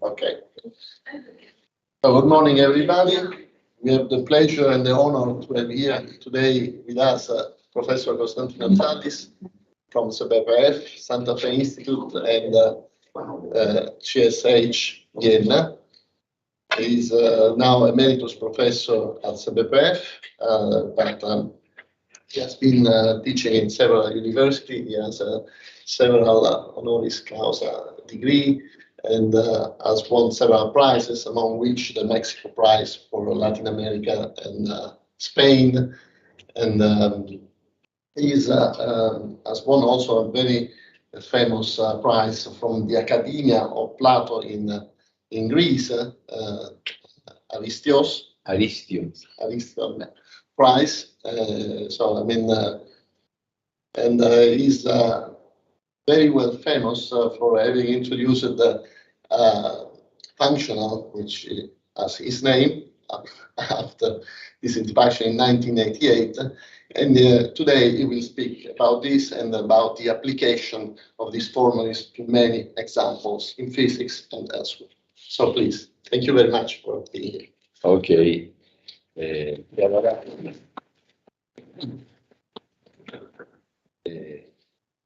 Okay. So good morning, everybody. We have the pleasure and the honor to have here today with us Professor Constantino Tsallis from 𝐒𝐵PF, Santa Fe Institute, and 𝐂𝐨𝐬𝐬. He is now emeritus professor at 𝐒𝐵PF, but he has been teaching in several universities. He has several honoris causa degree, and has won several prizes, among which the Mexico Prize for Latin America and Spain. And he has won also a very famous prize from the Academia of Plato in Greece, Aristion Prize. So I mean, and he's very well famous for having introduced the functional, which has his name after this introduction in 1988. And today he will speak about this and about the application of these formulas to many examples in physics and elsewhere. So please, thank you very much for being here. Okay.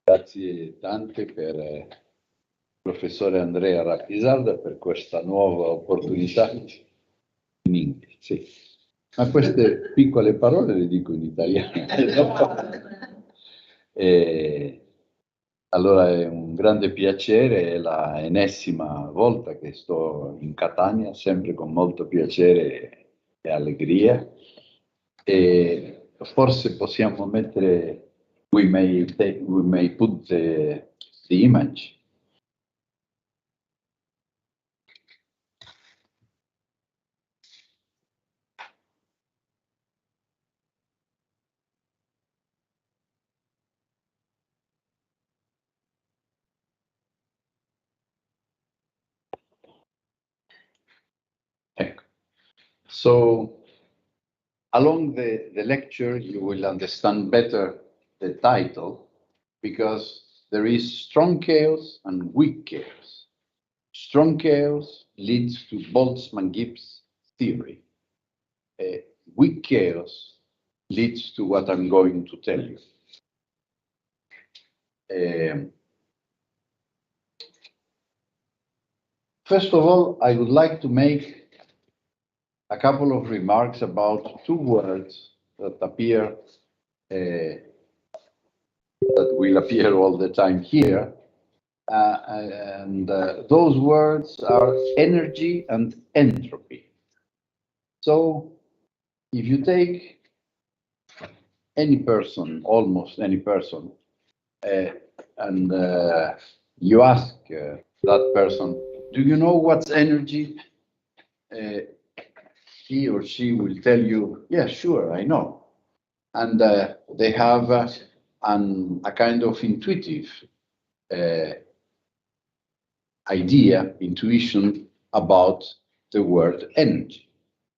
Grazie tante per professore Andrea Rappisarda per questa nuova opportunità in inglese. Sì. Ma queste piccole parole le dico in italiano. Allora è un grande piacere, è la ennesima volta che sto in Catania, sempre con molto piacere e allegria. E forse possiamo mettere, we may put the image. So, along the lecture, you will understand better the title, because there is strong chaos and weak chaos. Strong chaos leads to Boltzmann-Gibbs theory. Weak chaos leads to what I'm going to tell you. First of all, I would like to make a couple of remarks about two words that appear, that will appear all the time here. Those words are energy and entropy. So if you take any person, almost any person, and you ask that person, do you know what's energy? He or she will tell you, yeah, sure, I know. And they have a kind of intuitive intuition about the word energy.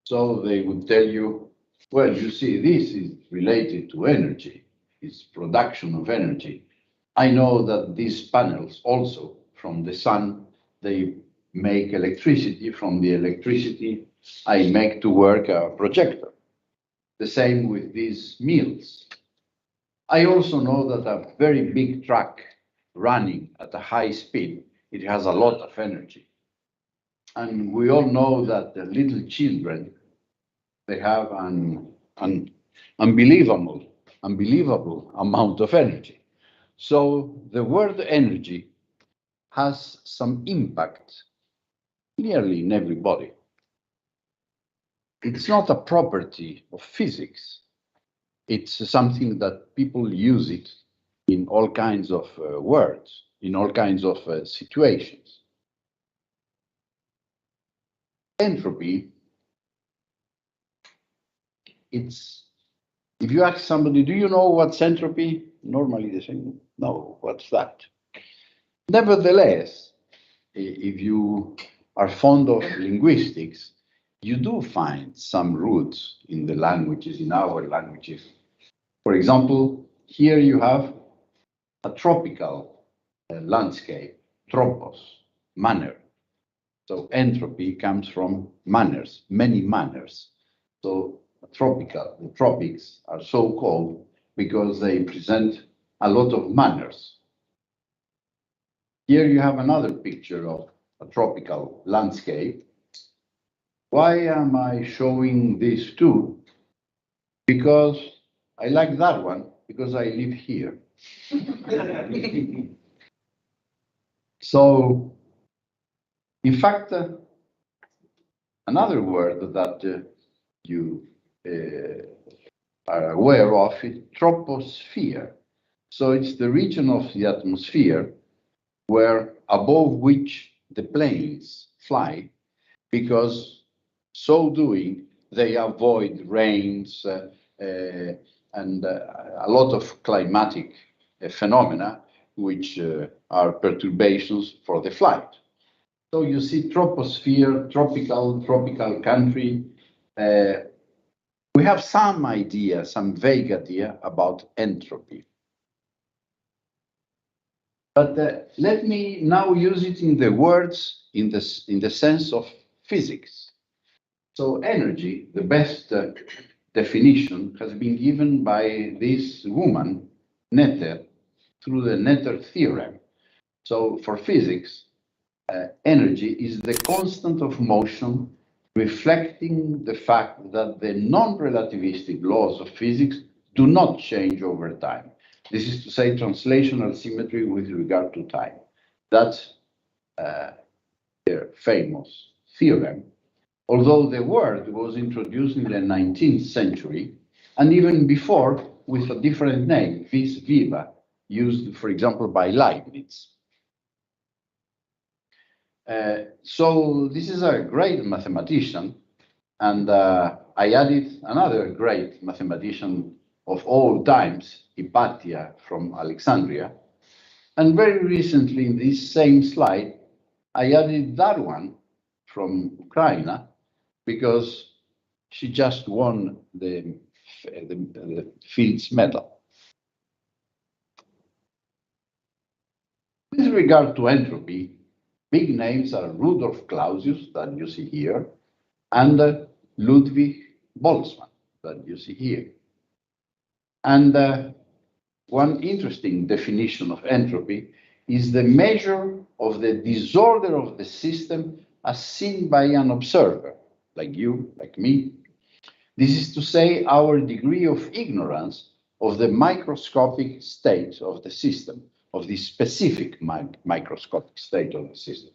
So they would tell you, well, you see, this is related to energy. It's production of energy. I know that these panels also, from the sun, they make electricity. From the electricity, I make to work a projector. The same with these mills. I also know that a very big truck running at a high speed, it has a lot of energy. And we all know that the little children, they have an unbelievable amount of energy. So the word energy has some impact nearly in everybody. It's not a property of physics. It's something that people use it in all kinds of words, in all kinds of situations. Entropy, it's, if you ask somebody, do you know what's entropy? Normally they say, no, what's that? Nevertheless, if you are fond of linguistics, you do find some roots in the languages, in our languages. For example, here you have a tropical landscape, tropos, manner. So entropy comes from manners, many manners. So the tropics are so called because they present a lot of manners. Here you have another picture of a tropical landscape. Why am I showing these two? Because I like that one, because I live here. So, in fact, another word that you are aware of is troposphere. So it's the region of the atmosphere where above which the planes fly, because so doing they avoid rains and a lot of climatic phenomena which are perturbations for the flight. So you see troposphere, tropical country. We have some idea, some vague idea about entropy. But let me now use it in the words, in the sense of physics. So energy, the best definition has been given by this woman, Noether, through the Noether theorem. So for physics, energy is the constant of motion reflecting the fact that the non-relativistic laws of physics do not change over time. This is to say translational symmetry with regard to time. That's their famous theorem. Although the word was introduced in the 19th century, and even before with a different name, vis viva, used, for example, by Leibniz. So this is a great mathematician, and I added another great mathematician of all times, Hypatia from Alexandria. And very recently in this same slide, I added that one from Ukraine, because she just won the Fields Medal. With regard to entropy, big names are Rudolf Clausius, that you see here, and Ludwig Boltzmann, that you see here. And one interesting definition of entropy is the measure of the disorder of the system as seen by an observer, like you, like me. This is to say, our degree of ignorance of the microscopic state of the system, of the specific microscopic state of the system.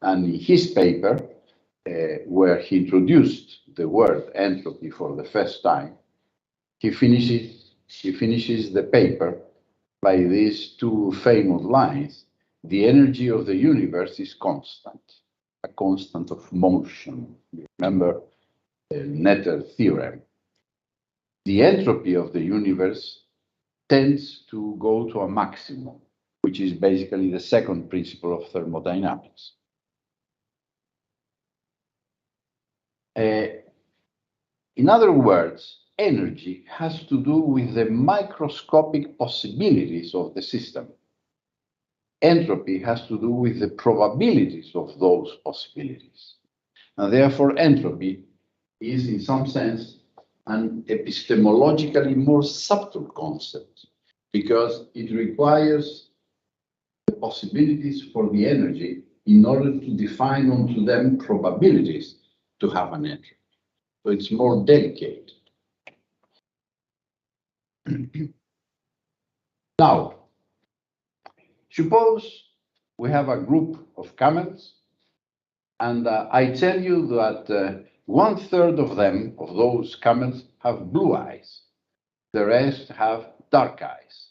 And in his paper, where he introduced the word entropy for the first time, he finishes the paper by these two famous lines: the energy of the universe is constant, a constant of motion. Remember the Noether theorem. The entropy of the universe tends to go to a maximum, which is basically the second principle of thermodynamics. In other words, energy has to do with the microscopic possibilities of the system. Entropy has to do with the probabilities of those possibilities. And therefore, entropy is, in some sense, an epistemologically more subtle concept, because it requires the possibilities for the energy in order to define onto them probabilities to have an entropy. So it's more delicate. Now, suppose we have a group of camels, and I tell you that 1/3 of them, of those camels, have blue eyes. The rest have dark eyes.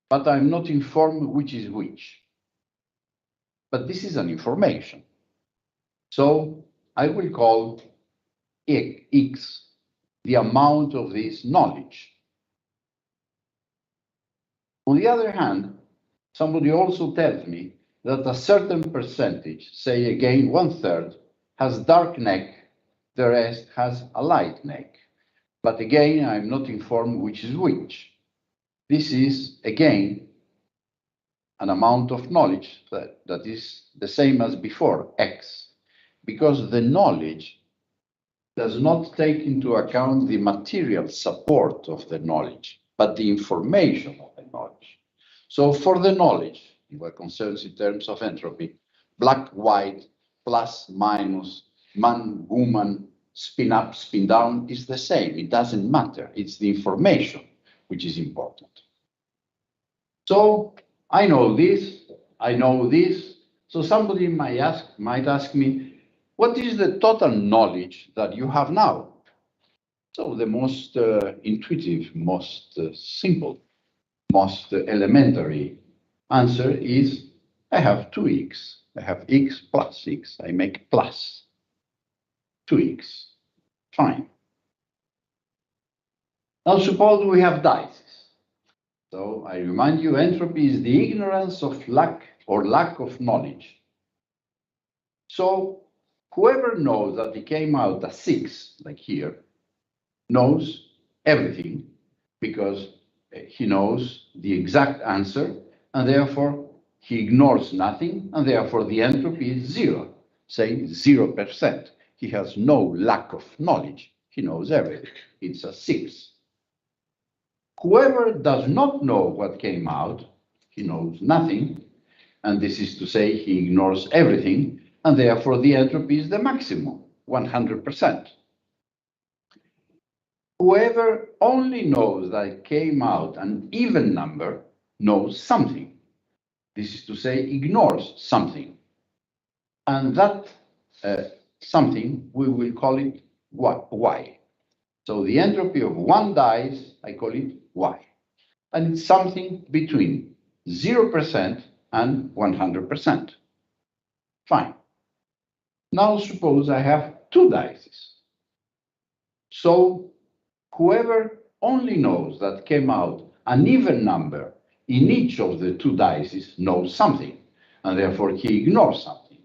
But I'm not informed which is which. But this is an information. So I will call X the amount of this knowledge. On the other hand, somebody also tells me that a certain percentage, say again 1/3, has dark neck, the rest has a light neck. But again, I'm not informed which is which. This is, again, an amount of knowledge that is the same as before, x, because the knowledge does not take into account the material support of the knowledge, but the information of the knowledge. So for the knowledge, what concerns in terms of entropy, black, white, plus, minus, man, woman, spin up, spin down is the same. It doesn't matter. It's the information which is important. So I know this, I know this. So somebody might ask me, what is the total knowledge that you have now? So the most intuitive, most simple, most elementary answer is I have 2x. I have x plus x. I make plus 2x. Fine. Now suppose we have dices. So I remind you, entropy is the ignorance of lack or lack of knowledge. So whoever knows that it came out as 6, like here, knows everything because he knows the exact answer, and therefore he ignores nothing, and therefore the entropy is 0, say 0%. He has no lack of knowledge. He knows everything. It's a 6. Whoever does not know what came out, he knows nothing, and this is to say he ignores everything, and therefore the entropy is the maximum, 100%. Whoever only knows that it came out an even number knows something. This is to say ignores something. And that something, we will call it y. So the entropy of one dice, I call it y. And it's something between 0% and 100%. Fine. Now suppose I have 2 dices. So whoever only knows that came out an even number in each of the 2 dices knows something, and therefore he ignores something.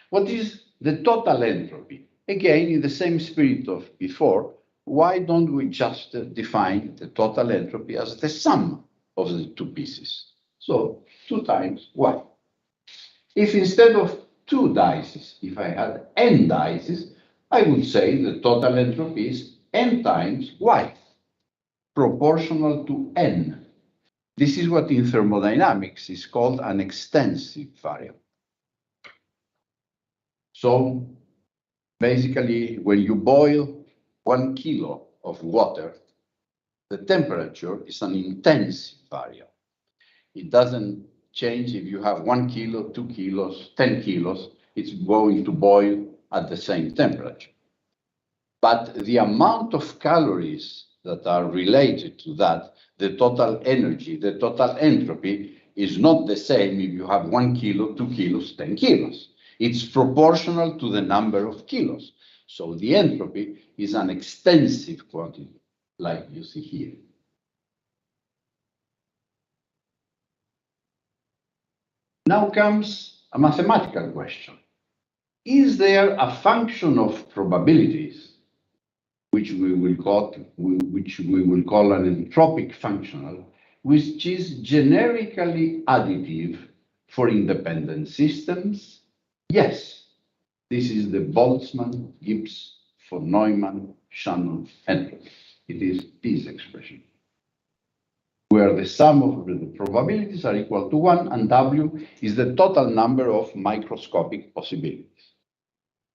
What is the total entropy? Again, in the same spirit of before, why don't we just define the total entropy as the sum of the 2 pieces? So 2 times y. If instead of 2 dices, if I had n dices, I would say the total entropy is n times y, proportional to n. This is what in thermodynamics is called an extensive variable. So basically, when you boil 1 kilo of water, the temperature is an intensive variable. It doesn't change if you have 1 kilo, 2 kilos, 10 kilos, it's going to boil at the same temperature. But the amount of calories that are related to that, the total energy, the total entropy, is not the same if you have 1 kilo, 2 kilos, 10 kilos. It's proportional to the number of kilos. So the entropy is an extensive quantity, like you see here. Now comes a mathematical question. Is there a function of probabilities, which we will call an entropic functional, which is generically additive for independent systems? Yes, this is the Boltzmann-Gibbs-von Neumann-Shannon entropy. It is this expression, where the sum of the probabilities are equal to 1, and W is the total number of microscopic possibilities.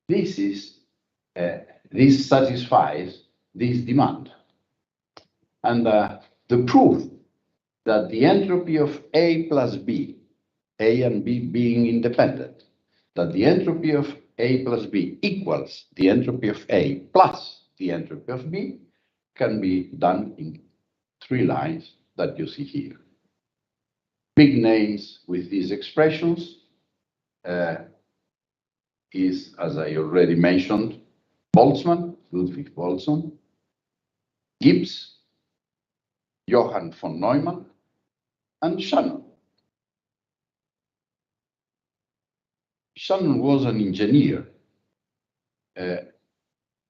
This satisfies this demand. And the proof that the entropy of A plus B, A and B being independent, that the entropy of A plus B equals the entropy of A plus the entropy of B can be done in 3 lines that you see here. Big names with these expressions is, as I already mentioned, Boltzmann, Ludwig Boltzmann, Gibbs, Johann von Neumann, and Shannon. Shannon was an engineer.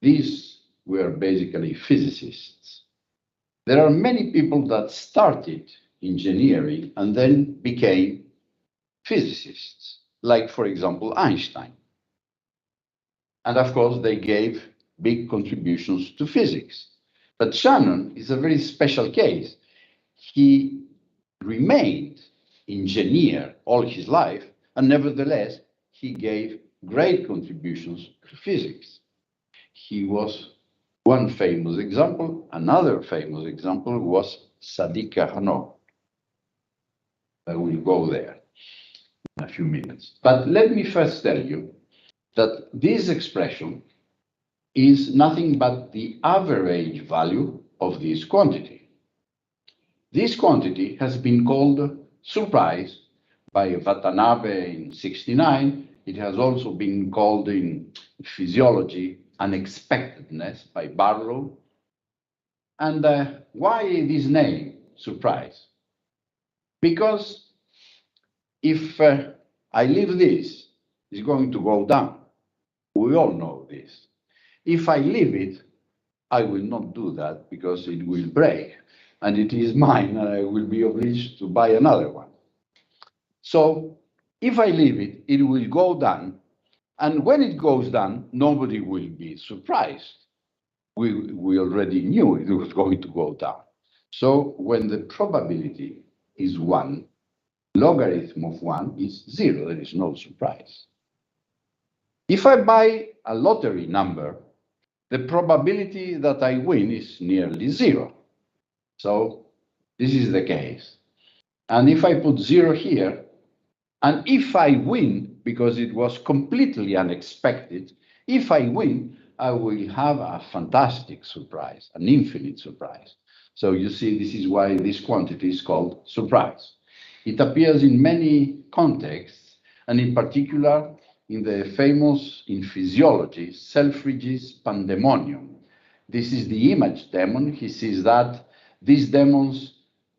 These were basically physicists. There are many people that started engineering and then became physicists, like, for example, Einstein. And of course, they gave big contributions to physics. But Shannon is a very special case. He remained engineer all his life, and nevertheless, he gave great contributions to physics. He was one famous example. Another famous example was Sadi Carnot. I will go there in a few minutes. But let me first tell you that this expression is nothing but the average value of this quantity. This quantity has been called surprise by Watanabe in '69. It has also been called in physiology unexpectedness by Barlow. And why this name, surprise? Because if I leave this, it's going to go down. We all know this. If I leave it, I will not do that because it will break and it is mine and I will be obliged to buy another one. So if I leave it, it will go down. And when it goes down, nobody will be surprised. We already knew it was going to go down. So when the probability is 1, logarithm of 1 is 0. There is no surprise. If I buy a lottery number, the probability that I win is nearly 0. So this is the case. And if I put 0 here, and if I win, because it was completely unexpected, if I win, I will have a fantastic surprise, an infinite surprise. So you see, this is why this quantity is called surprise. It appears in many contexts, and in particular, in the famous, in physiology, Selfridge's pandemonium. This is the image demon. He sees that these demons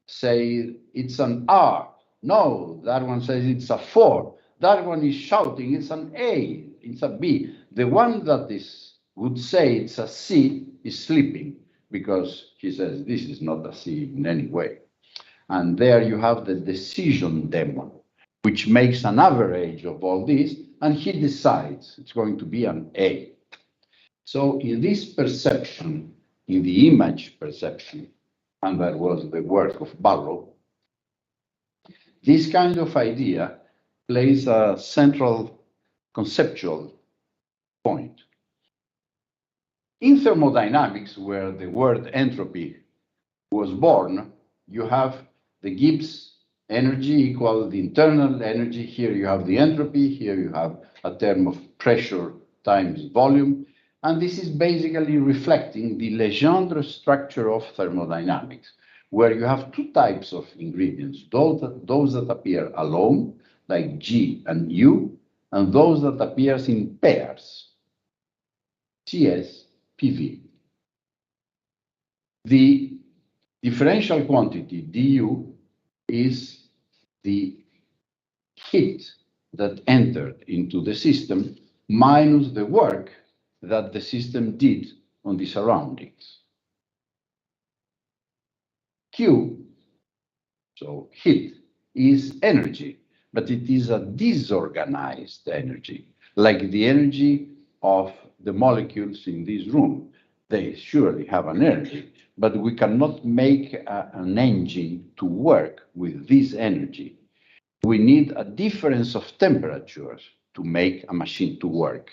say it's an R. No, that one says it's a 4. That one is shouting, it's an A, it's a B. The one that would say it's a C is sleeping because he says this is not a C in any way. And there you have the decision demon, which makes an average of all this, and he decides it's going to be an A. So in this perception, in the image perception, and that was the work of Barlow, this kind of idea plays a central conceptual point. In thermodynamics, where the word entropy was born, you have the Gibbs energy equal the internal energy. Here you have the entropy. Here you have a term of pressure times volume. And this is basically reflecting the Legendre structure of thermodynamics, where you have two types of ingredients, those that appear alone, like G and U, and those that appears in pairs, CS, PV. The differential quantity, du, is the heat that entered into the system minus the work that the system did on the surroundings. Q, so heat, is energy, but it is a disorganized energy, like the energy of the molecules in this room. They surely have an energy, but we cannot make an engine to work with this energy. We need a difference of temperatures to make a machine to work.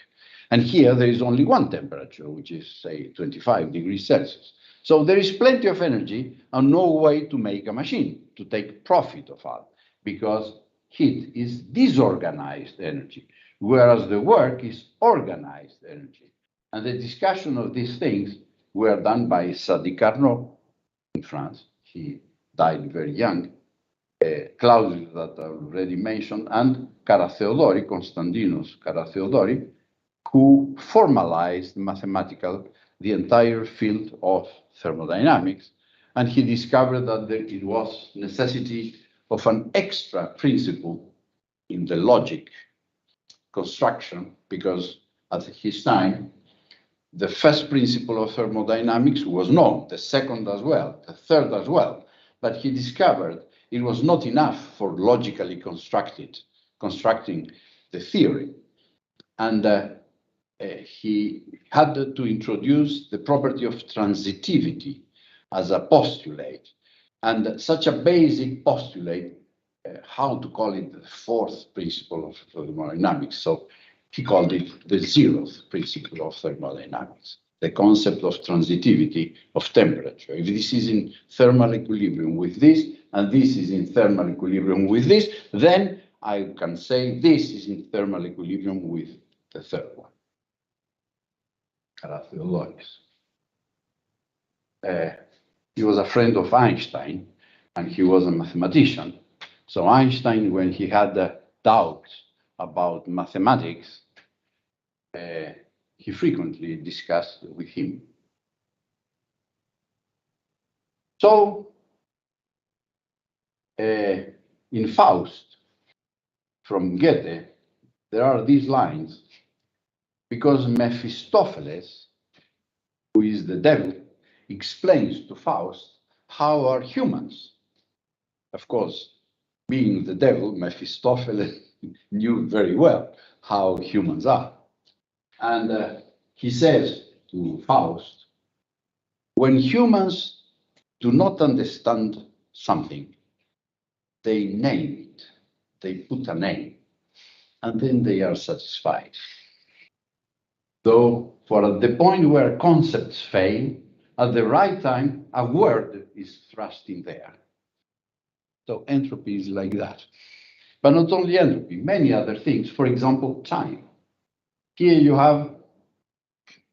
And here there is only one temperature, which is, say, 25 degrees Celsius. So there is plenty of energy and no way to make a machine, to take profit of it, because heat is disorganized energy, whereas the work is organized energy. And the discussion of these things were done by Sadi Carnot in France. He died very young. Clausius, that I already mentioned, and Kara-Theodori, Konstantinos Kara-Theodori, who formalized the entire field of thermodynamics, and he discovered that it was necessity of an extra principle in the logic construction, because at his time, the first principle of thermodynamics was known, the second as well, the third as well, but he discovered it was not enough for logically constructed constructing the theory. And he had to introduce the property of transitivity as a postulate. And such a basic postulate, how to call it the fourth principle of thermodynamics. So he called it the 0th principle of thermodynamics, the concept of transitivity of temperature. If this is in thermal equilibrium with this, and this is in thermal equilibrium with this, then I can say this is in thermal equilibrium with the third one. He was a friend of Einstein, and he was a mathematician. So Einstein, when he had doubts about mathematics, he frequently discussed with him. So in Faust, from Goethe, there are these lines, because Mephistopheles, who is the devil, explains to Faust how are humans. Of course, being the devil, Mephistopheles knew very well how humans are. And he says to Faust, when humans do not understand something, they name it, they put a name, and then they are satisfied. Though, for at the point where concepts fail, at the right time, a word is thrust in there. So entropy is like that. But not only entropy, many other things. For example, time. Here you have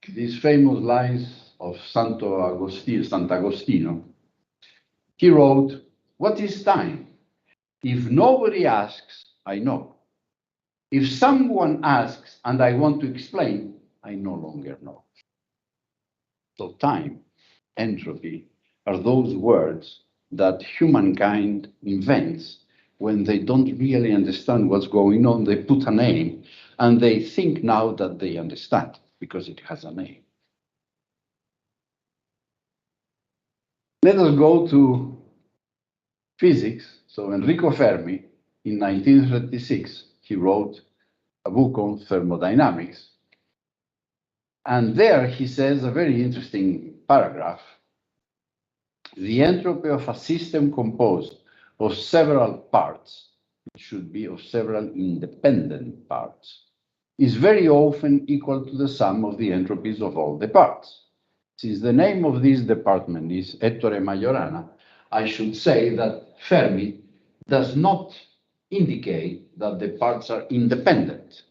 these famous lines of Sant'Agostino. He wrote, "What is time? If nobody asks, I know. If someone asks and I want to explain, I no longer know." So time, entropy, are those words that humankind invents when they don't really understand what's going on. They put a name and they think now that they understand because it has a name. Let us go to physics. So Enrico Fermi, in 1936, he wrote a book on thermodynamics. And there he says a very interesting paragraph. The entropy of a system composed of several parts, it should be of several independent parts, is very often equal to the sum of the entropies of all the parts. Since the name of this department is Ettore Majorana, I should say that Fermi does not indicate that the parts are independent.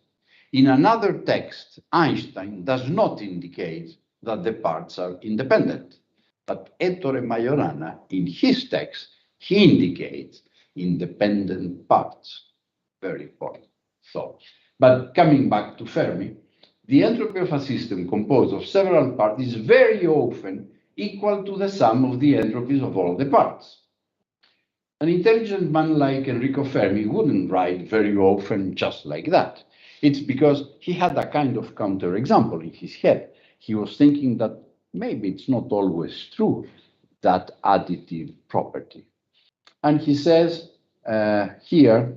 In another text, Einstein does not indicate that the parts are independent. But Ettore Majorana, in his text, he indicates independent parts. Very important thought. But coming back to Fermi, the entropy of a system composed of several parts is very often equal to the sum of the entropies of all the parts. An intelligent man like Enrico Fermi wouldn't write very often just like that. It's because he had a kind of counterexample in his head. He was thinking that maybe it's not always true, that additive property. And he says here,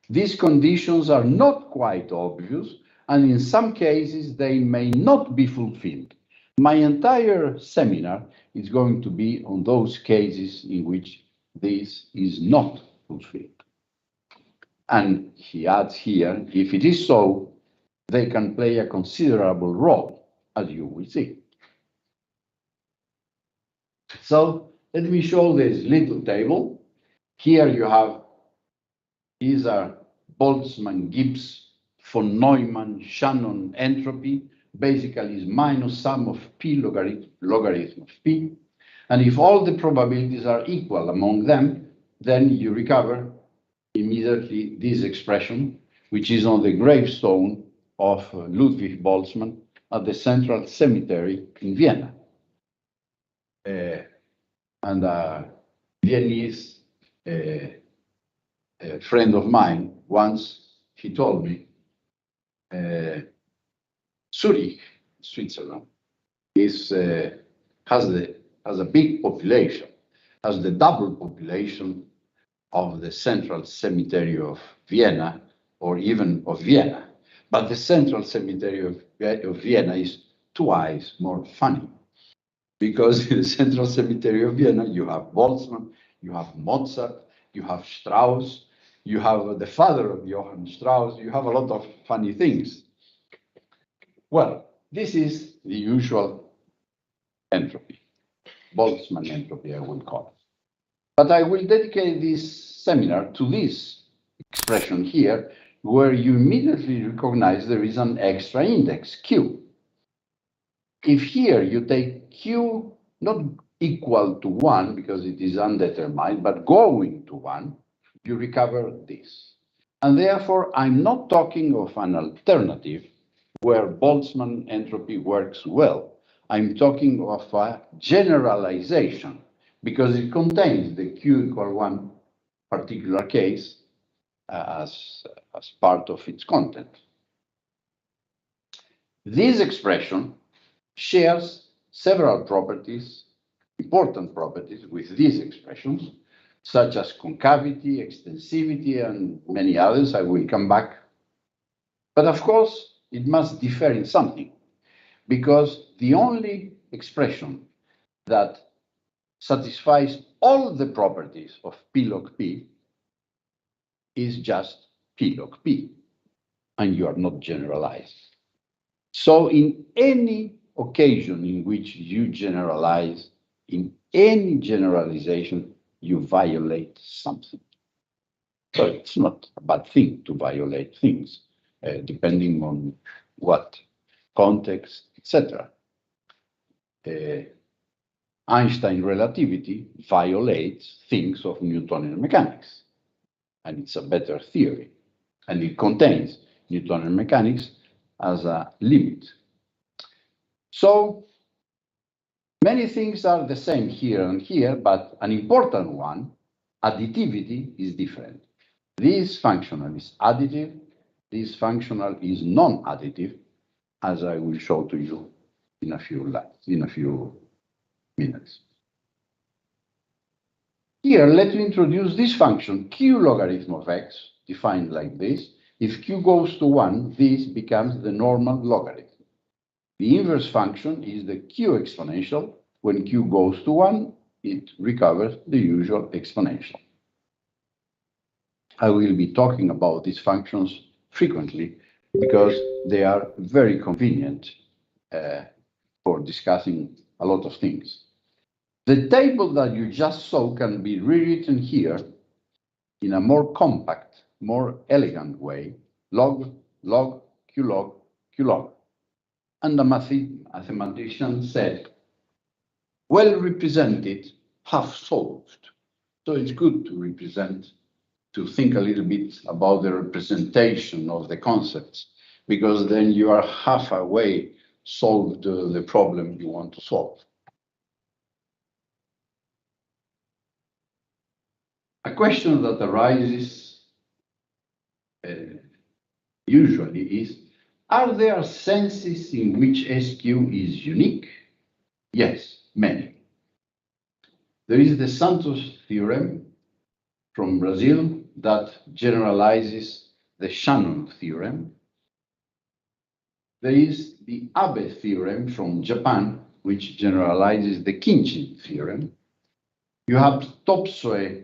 these conditions are not quite obvious, and in some cases they may not be fulfilled. My entire seminar is going to be on those cases in which this is not fulfilled. And he adds here, if it is so, they can play a considerable role, as you will see. So let me show this little table. Here you have, these are Boltzmann-Gibbs-von Neumann-Shannon entropy, basically is minus sum of p logarithm of p. And if all the probabilities are equal among them, then you recover immediately this expression, which is on the gravestone of Ludwig Boltzmann at the Central Cemetery in Vienna. And a Viennese a friend of mine once, he told me, Zurich, Switzerland, has a big population, has the double population of the Central Cemetery of Vienna, or even of Vienna. But the central cemetery of Vienna is twice more funny, because in the central cemetery of Vienna, you have Boltzmann, you have Mozart, you have Strauss, you have the father of Johann Strauss, you have a lot of funny things. Well, this is the usual entropy, Boltzmann entropy, I will call it. But I will dedicate this seminar to this expression here, where you immediately recognize there is an extra index, Q. If here you take Q not equal to 1, because it is undetermined, but going to 1, you recover this. And therefore, I'm not talking of an alternative where Boltzmann entropy works well. I'm talking of a generalization, because it contains the Q equal 1 particular case as part of its content. This expression shares several properties, important properties, with these expressions, such as concavity, extensivity, and many others. I will come back. But of course, it must differ in something, because the only expression that satisfies all the properties of P log P is just P log P, and you are not generalized. So in any occasion in which you generalize, in any generalization, you violate something. So it's not a bad thing to violate things, depending on what context, etc. Einstein relativity violates things of Newtonian mechanics, and it's a better theory, and it contains Newtonian mechanics as a limit. So many things are the same here and here, but an important one, additivity, is different. This functional is additive, this functional is non-additive, as I will show to you in a few minutes. Here, let me introduce this function, q logarithm of x, defined like this. If q goes to 1, this becomes the normal logarithm. The inverse function is the q exponential. When q goes to 1, it recovers the usual exponential. I will be talking about these functions frequently because they are very convenient for discussing a lot of things. The table that you just saw can be rewritten here in a more compact, more elegant way, log, log, q log, q log. And the mathematician said, well represented, half solved. So it's good to represent, to think a little bit about the representation of the concepts, because then you are halfway solved the problem you want to solve. A question that arises usually is, are there senses in which SQ is unique? Yes, many. There is the Santos theorem from Brazil that generalizes the Shannon theorem. There is the Abe theorem from Japan, which generalizes the King theorem. You have Topsoe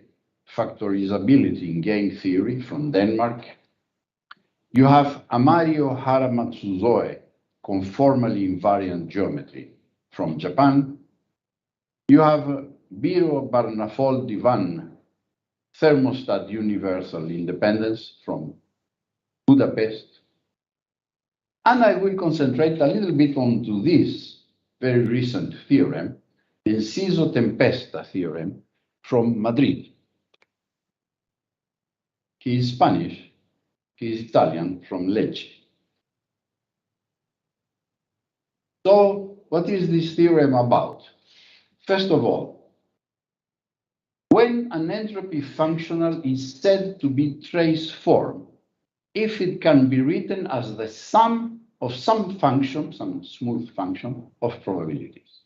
factorizability in game theory from Denmark. You have Amario Haramatsuzoe conformally invariant geometry from Japan. You have Biro Barnafoldi-Van thermostat universal independence from Budapest. And I will concentrate a little bit onto this very recent theorem, the Inciso-Tempesta theorem from Madrid. He is Spanish, he is Italian, from Lecce. So what is this theorem about? First of all, when an entropy functional is said to be trace form, if it can be written as the sum of some function, some smooth function of probabilities.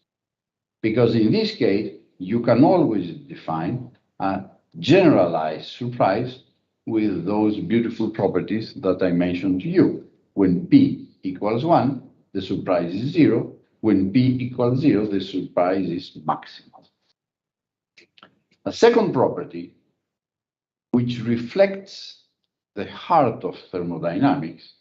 Because in this case, you can always define a generalized surprise with those beautiful properties that I mentioned to you. When P equals 1, the surprise is 0. When P equals 0, the surprise is maximal. A second property, which reflects the heart of thermodynamics,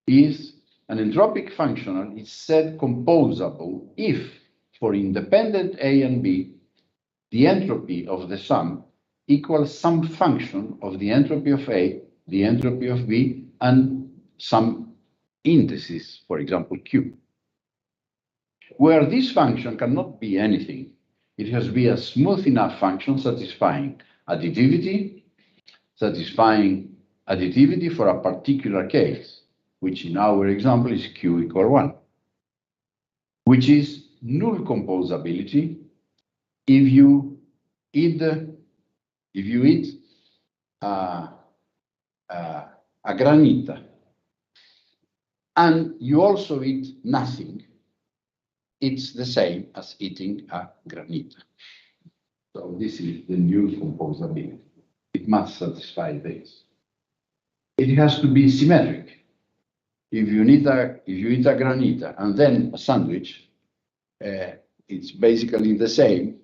is an entropic functional is said composable if, for independent A and B, the entropy of the sum equals some function of the entropy of A, the entropy of B, and some indices, for example, Q. Where this function cannot be anything, it has to be a smooth enough function satisfying additivity for a particular case, which in our example is Q equal 1, which is null composability if you eat a granita and you also eat nothing, it's the same as eating a granita. So this is the null composability. It must satisfy this. It has to be symmetric. If you eat a granita and then a sandwich, it's basically the same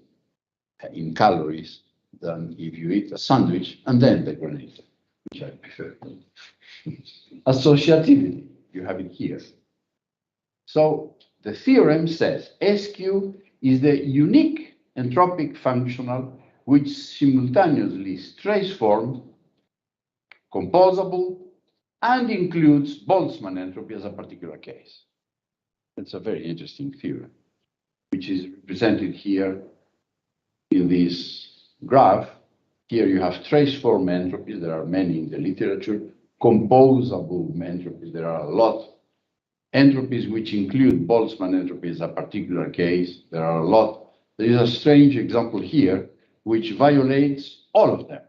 in calories than if you eat a sandwich and then the granita, which I prefer. Associativity, you have it here. So the theorem says SQ is the unique entropic functional which simultaneously is trace-formed, composable, and includes Boltzmann entropy as a particular case. That's a very interesting theorem, which is represented here in this graph. Here you have trace-form entropies. There are many in the literature. Composable entropies, there are a lot. Entropies which include Boltzmann entropy as a particular case, there are a lot. There is a strange example here which violates all of them.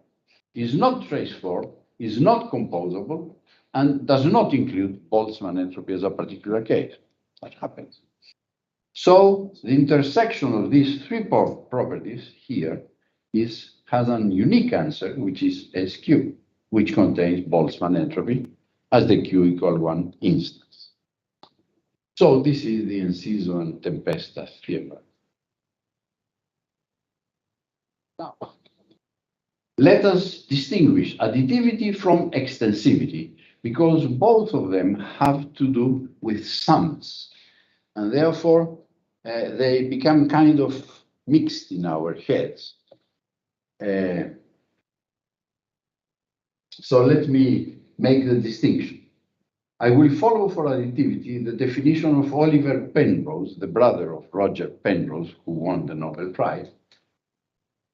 Is not trace-form, is not composable, and does not include Boltzmann entropy as a particular case. That happens. So the intersection of these three properties here has a unique answer, which is SQ, which contains Boltzmann entropy as the Q equal 1 instance. So this is the Enciso and Tempesta theorem. Now, let us distinguish additivity from extensivity, because both of them have to do with sums, and therefore they become kind of mixed in our heads. So let me make the distinction. I will follow for additivity the definition of Oliver Penrose, the brother of Roger Penrose, who won the Nobel Prize,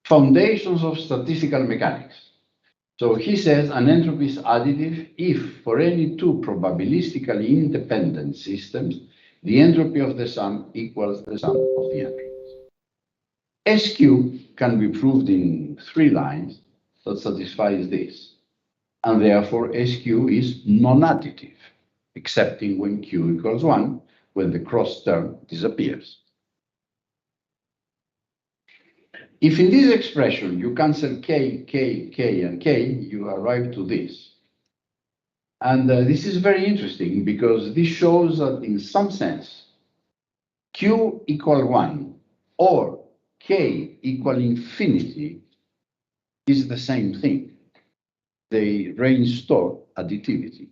Foundations of Statistical Mechanics. So he says an entropy is additive if, for any two probabilistically independent systems, the entropy of the sum equals the sum of the entropes. SQ can be proved in 3 lines that satisfies this, and therefore SQ is non-additive, excepting when Q equals 1, when the cross term disappears. If in this expression you cancel K, K, K, and K, you arrive to this. And this is very interesting because this shows that in some sense, Q equal 1 or K equal infinity is the same thing. They reinstore additivity.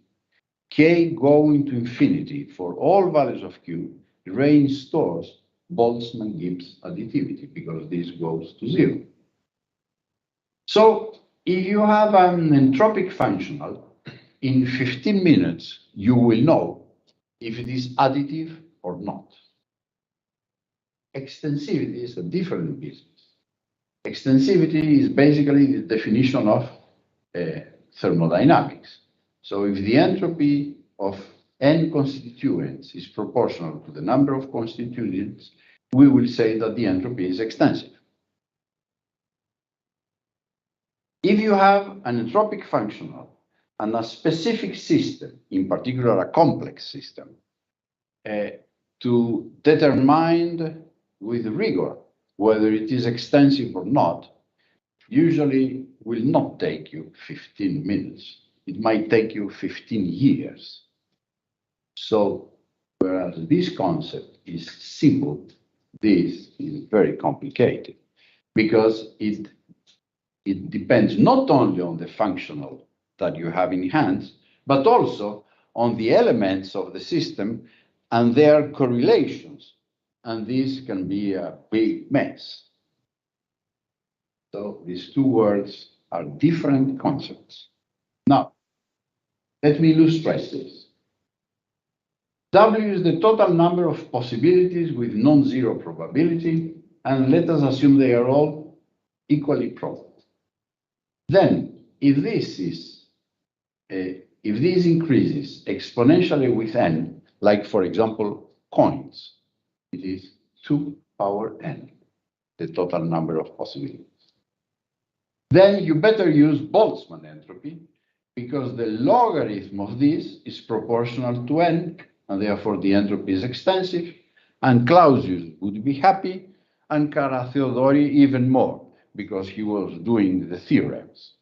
K going to infinity for all values of Q reinstores Boltzmann-Gibbs additivity because this goes to 0. So if you have an entropic functional, in 15 minutes, you will know if it is additive or not. Extensivity is a different business. Extensivity is basically the definition of thermodynamics. So if the entropy of n constituents is proportional to the number of constituents, we will say that the entropy is extensive. If you have an entropic functional and a specific system, in particular a complex system, to determine with rigor whether it is extensive or not, usually will not take you 15 minutes. It might take you 15 years. So, whereas this concept is simple, this is very complicated because it depends not only on the functional that you have in hand, but also on the elements of the system and their correlations. And this can be a big mess. So these two words are different concepts. Now, let me illustrate this. W is the total number of possibilities with non-zero probability, and let us assume they are all equally probable. Then, if this increases exponentially with n, like for example coins, it is 2 power n, the total number of possibilities. Then you better use Boltzmann entropy, because the logarithm of this is proportional to n, and therefore the entropy is extensive, and Clausius would be happy, and 𝐒𝐤𝐴 even more, because he was doing the theorems.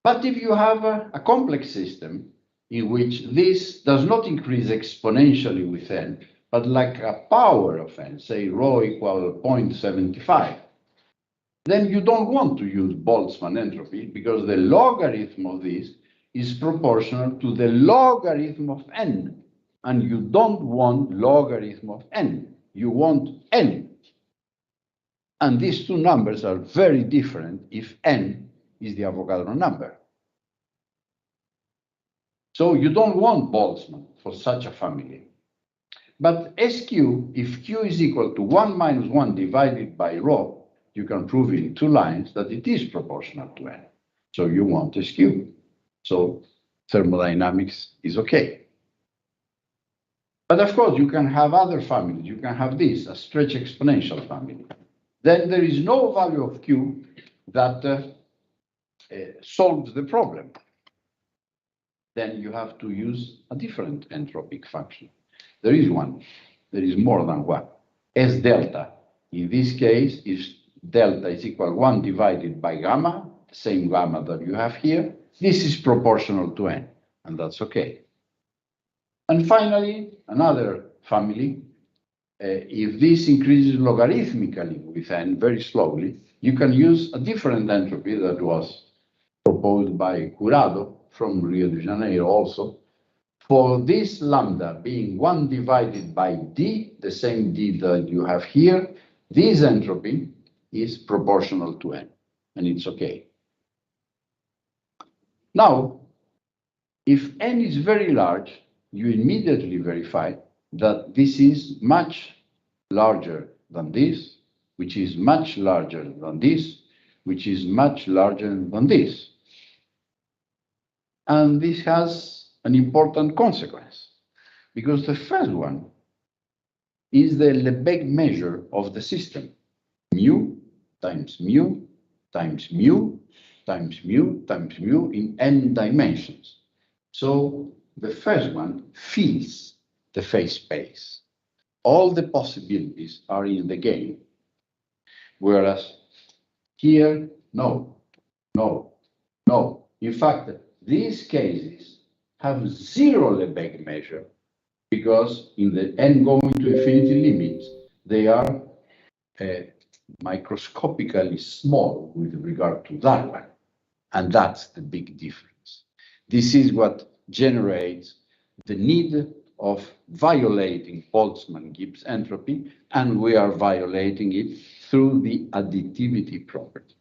But if you have a complex system in which this does not increase exponentially with n, but like a power of n, say rho equal 0.75, then you don't want to use Boltzmann entropy because the logarithm of this is proportional to the logarithm of n, and you don't want logarithm of n, you want n. And these two numbers are very different if n is the Avogadro number. So you don't want Boltzmann for such a family. But SQ, if Q is equal to 1 minus 1 divided by rho, you can prove in 2 lines that it is proportional to n. So you want SQ. So thermodynamics is okay. But of course, you can have other families. You can have this, a stretch exponential family. Then there is no value of Q that solves the problem. Then you have to use a different entropic function. There is one. There is more than one. S delta, in this case, is delta is equal 1 divided by gamma, the same gamma that you have here. This is proportional to n, and that's okay. And finally, another family, if this increases logarithmically with n very slowly, you can use a different entropy that was proposed by Curado from Rio de Janeiro also. For this lambda being 1 divided by d, the same d that you have here, this entropy is proportional to n, and it's okay. Now, if n is very large, you immediately verify that this is much larger than this, which is much larger than this, which is much larger than this. And this has an important consequence, because the first one is the Lebesgue measure of the system. Mu times mu times mu times mu times mu in n dimensions. So the first one fills the phase space. All the possibilities are in the game. Whereas here, no, no, no. In fact, these cases have 0 Lebesgue measure because in the n going to infinity limits, they are microscopically small with regard to that one. And that's the big difference. This is what generates the need of violating Boltzmann-Gibbs entropy, and we are violating it through the additivity property.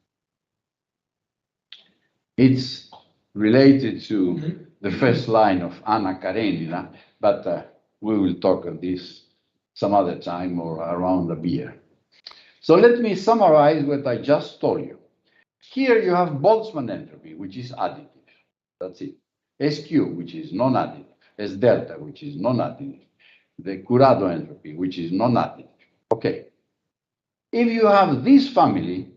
It's related to the first line of Anna Karenina, but we will talk of this some other time or around a beer. So let me summarize what I just told you. Here you have Boltzmann entropy, which is additive. That's it. SQ, which is non-additive. S delta, which is non-additive. The Curado entropy, which is non-additive. Okay. If you have this family,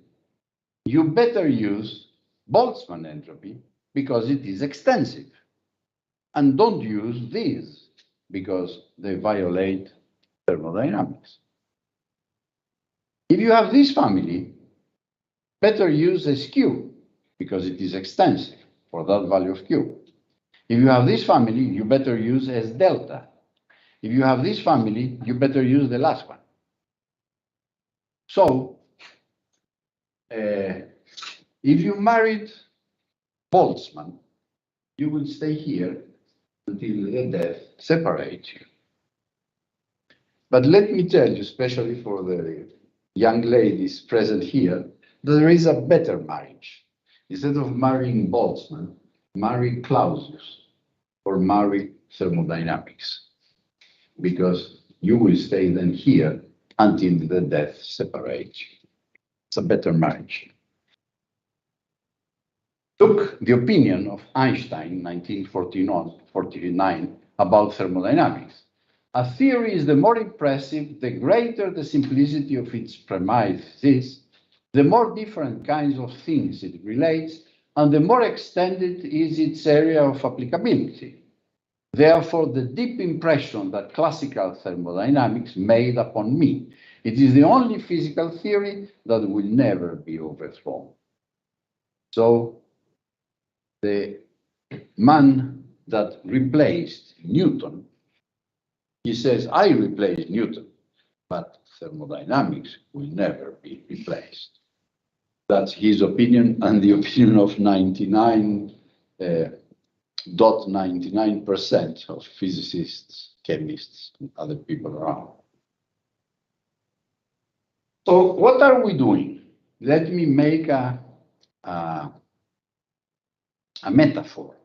you better use Boltzmann entropy because it is extensive. And don't use these because they violate thermodynamics. If you have this family, better use as Q because it is extensive for that value of Q. If you have this family, you better use as delta. If you have this family, you better use the last one. So, if you married Boltzmann, you will stay here until the death separates you. But let me tell you, especially for the young ladies present here, there is a better marriage. Instead of marrying Boltzmann, marry Clausius or marry thermodynamics, because you will stay then here until the death separates you. It's a better marriage. Took the opinion of Einstein, 1949, about thermodynamics. A theory is the more impressive, the greater the simplicity of its premises, the more different kinds of things it relates, and the more extended is its area of applicability. Therefore, the deep impression that classical thermodynamics made upon me, it is the only physical theory that will never be overthrown. So, the man that replaced Newton, he says, I replaced Newton, but thermodynamics will never be replaced. That's his opinion and the opinion of 99.99% of physicists, chemists, and other people around. So what are we doing? Let me make a metaphor.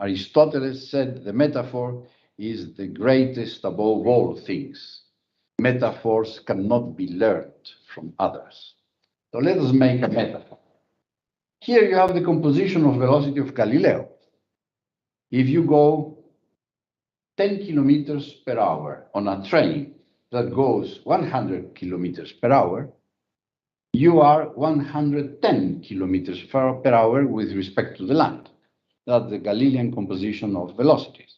Aristotle said the metaphor is the greatest above all things. Metaphors cannot be learned from others. So let us make a metaphor. Here you have the composition of velocity of Galileo. If you go 10 kilometers per hour on a train that goes 100 kilometers per hour, you are 110 kilometers per hour with respect to the land. That's the Galilean composition of velocities.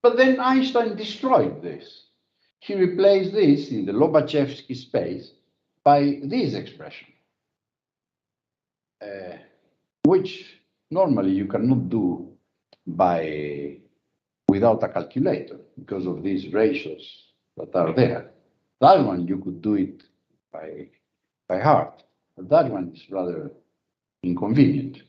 But then Einstein destroyed this. He replaced this in the Lobachevsky space by this expression, which normally you cannot do without a calculator because of these ratios that are there. That one you could do it by heart, but that one is rather inconvenient.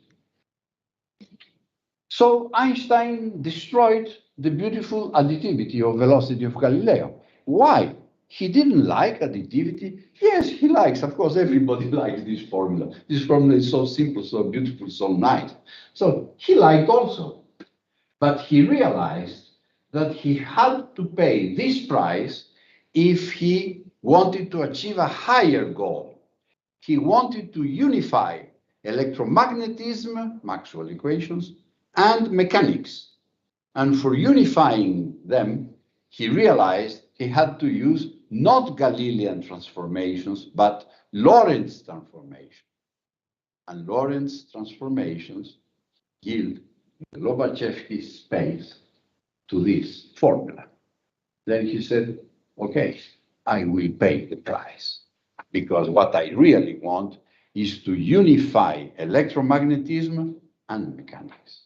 So Einstein destroyed the beautiful additivity of velocity of Galileo. Why? He didn't like additivity. Yes, he likes. Of course, everybody likes this formula. This formula is so simple, so beautiful, so nice. So he liked also. But he realized that he had to pay this price if he wanted to achieve a higher goal. He wanted to unify electromagnetism, Maxwell equations, and mechanics. And for unifying them, he realized he had to use not Galilean transformations, but Lorentz transformations. And Lorentz transformations yield the Lobachevsky space to this formula. Then he said, okay, I will pay the price, because what I really want is to unify electromagnetism and mechanics.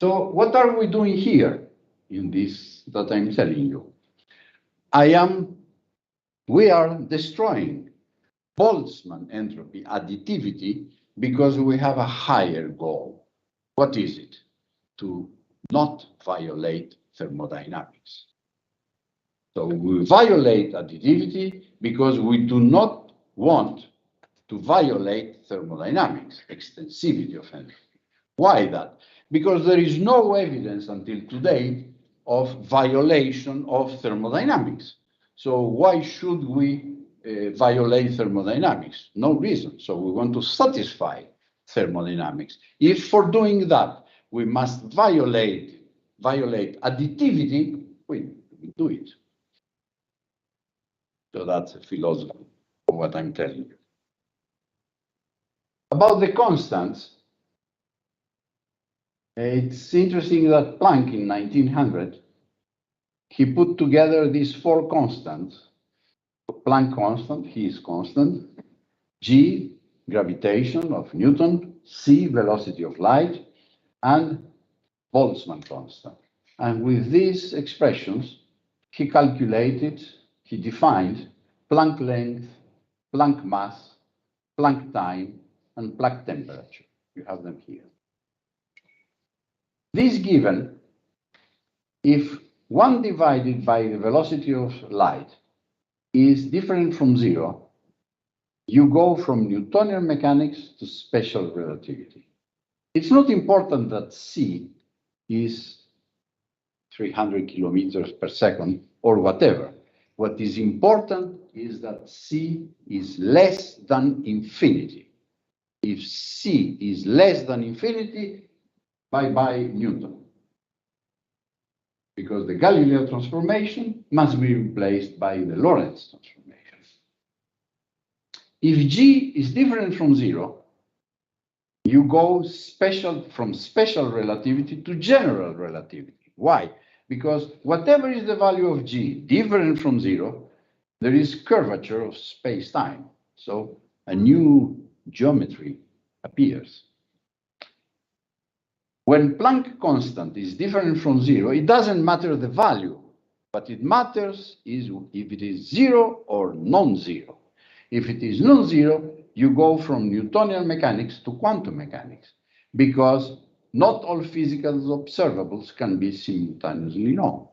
So what are we doing here in this that I'm telling you? We are destroying Boltzmann entropy additivity because we have a higher goal. What is it? To not violate thermodynamics. So we violate additivity because we do not want to violate thermodynamics, extensivity of entropy. Why that? Because there is no evidence until today of violation of thermodynamics. So why should we violate thermodynamics? No reason. So we want to satisfy thermodynamics. If for doing that we must violate additivity, we do it. So that's a philosophy of what I'm telling you. About the constants, it's interesting that Planck in 1900, he put together these four constants Planck constant, he is constant, G, gravitation of Newton, C, velocity of light, and Boltzmann constant. And with these expressions, he calculated, he defined Planck length, Planck mass, Planck time, and Planck temperature. You have them here. This given, if 1 divided by the velocity of light is different from 0, you go from Newtonian mechanics to special relativity. It's not important that c is 300 kilometers per second or whatever. What is important is that c is less than infinity. If c is less than infinity, bye-bye Newton. Because the Galileo transformation must be replaced by the Lorentz transformation. If G is different from 0, you go from special relativity to general relativity. Why? Because whatever is the value of G different from 0, there is curvature of space-time. So a new geometry appears. When Planck constant is different from 0, it doesn't matter the value. What it matters is if it is 0 or non-zero. If it is non-zero, you go from Newtonian mechanics to quantum mechanics, because not all physical observables can be simultaneously known,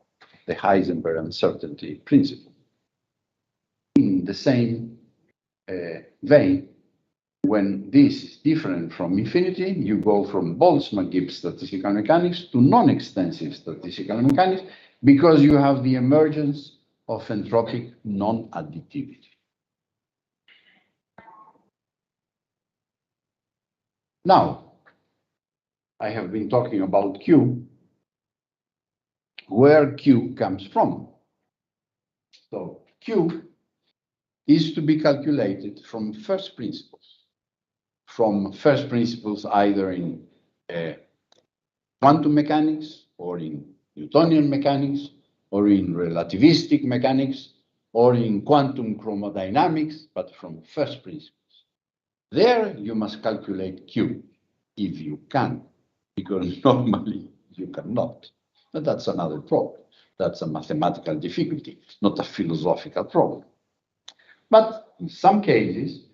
the Heisenberg uncertainty principle. In the same vein, when this is different from infinity, you go from Boltzmann-Gibbs statistical mechanics to non-extensive statistical mechanics, because you have the emergence of entropic non-additivity. Now, I have been talking about Q, where Q comes from. So Q is to be calculated from first principles. From first principles either in quantum mechanics, or in Newtonian mechanics, or in relativistic mechanics, or in quantum chromodynamics, but from first principles. There you must calculate Q, if you can, because normally you cannot. But that's another problem. That's a mathematical difficulty, not a philosophical problem. But in some cases,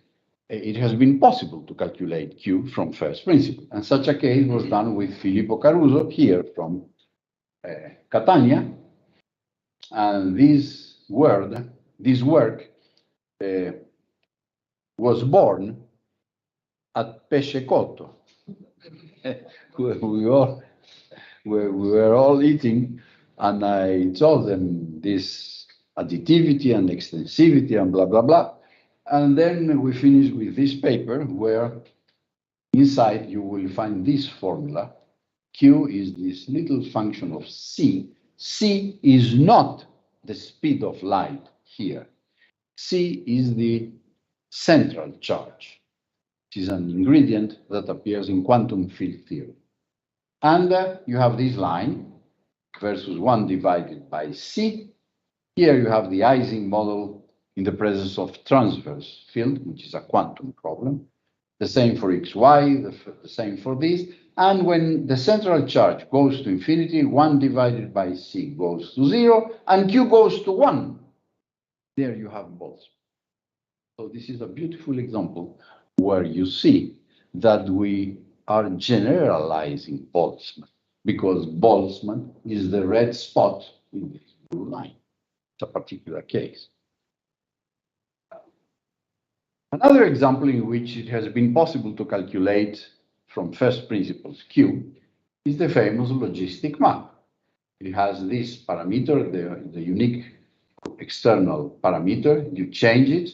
it has been possible to calculate Q from first principle. And such a case was done with Filippo Caruso here from Catania. And this work was born at Pesce Cotto. we were all eating, and I told them this additivity and extensivity and blah, blah, blah. And then we finished with this paper where inside you will find this formula. Q is this little function of c. C is not the speed of light here. C is the central charge. It is an ingredient that appears in quantum field theory. And you have this line versus 1 divided by c. Here you have the Ising model in the presence of transverse field, which is a quantum problem. The same for xy, the same for this. And when the central charge goes to infinity, 1 divided by c goes to 0, and q goes to 1. There you have Boltzmann. So this is a beautiful example where you see that we are generalizing Boltzmann, because Boltzmann is the red spot in this blue line. It's a particular case. Another example in which it has been possible to calculate from first principles Q is the famous logistic map. It has this parameter, the unique external parameter. You change it,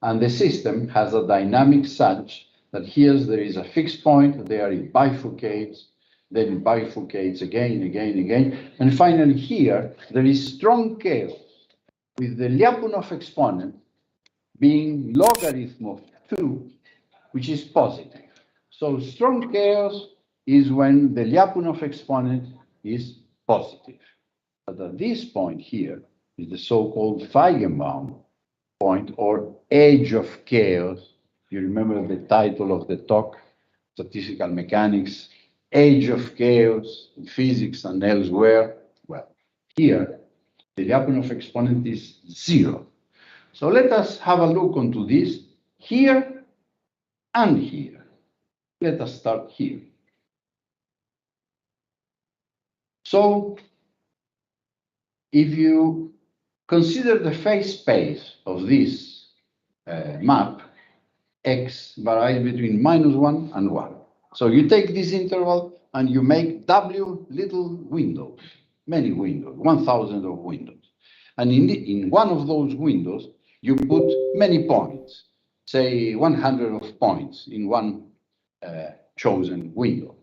and the system has a dynamic such that here there is a fixed point, there it bifurcates, then it bifurcates again, and finally here there is strong chaos with the Lyapunov exponent being logarithm of 2, which is positive. So strong chaos is when the Lyapunov exponent is positive. But at this point here is the so-called Feigenbaum point, or age of chaos. You remember the title of the talk, Statistical Mechanics, Age of Chaos in Physics and Elsewhere. Well, here, the Lyapunov exponent is 0. So let us have a look onto this here and here. Let us start here. So if you consider the phase space of this map, x varies between -1 and 1. So you take this interval and you make W little windows, many windows, 1,000 of windows. And in one of those windows, you put many points, say 100 of points in one chosen window.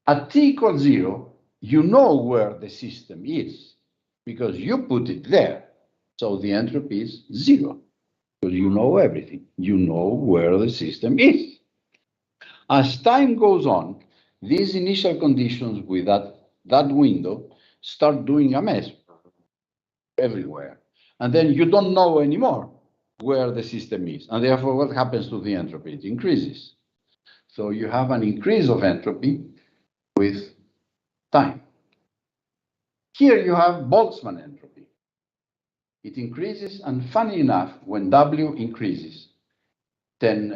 At t equals 0, you know where the system is because you put it there. So the entropy is 0 because you know everything. You know where the system is. As time goes on, these initial conditions with that window start doing a mess everywhere. And then you don't know anymore where the system is. And therefore, what happens to the entropy? It increases. So you have an increase of entropy with time. Here you have Boltzmann entropy. It increases, and funny enough, when W increases, then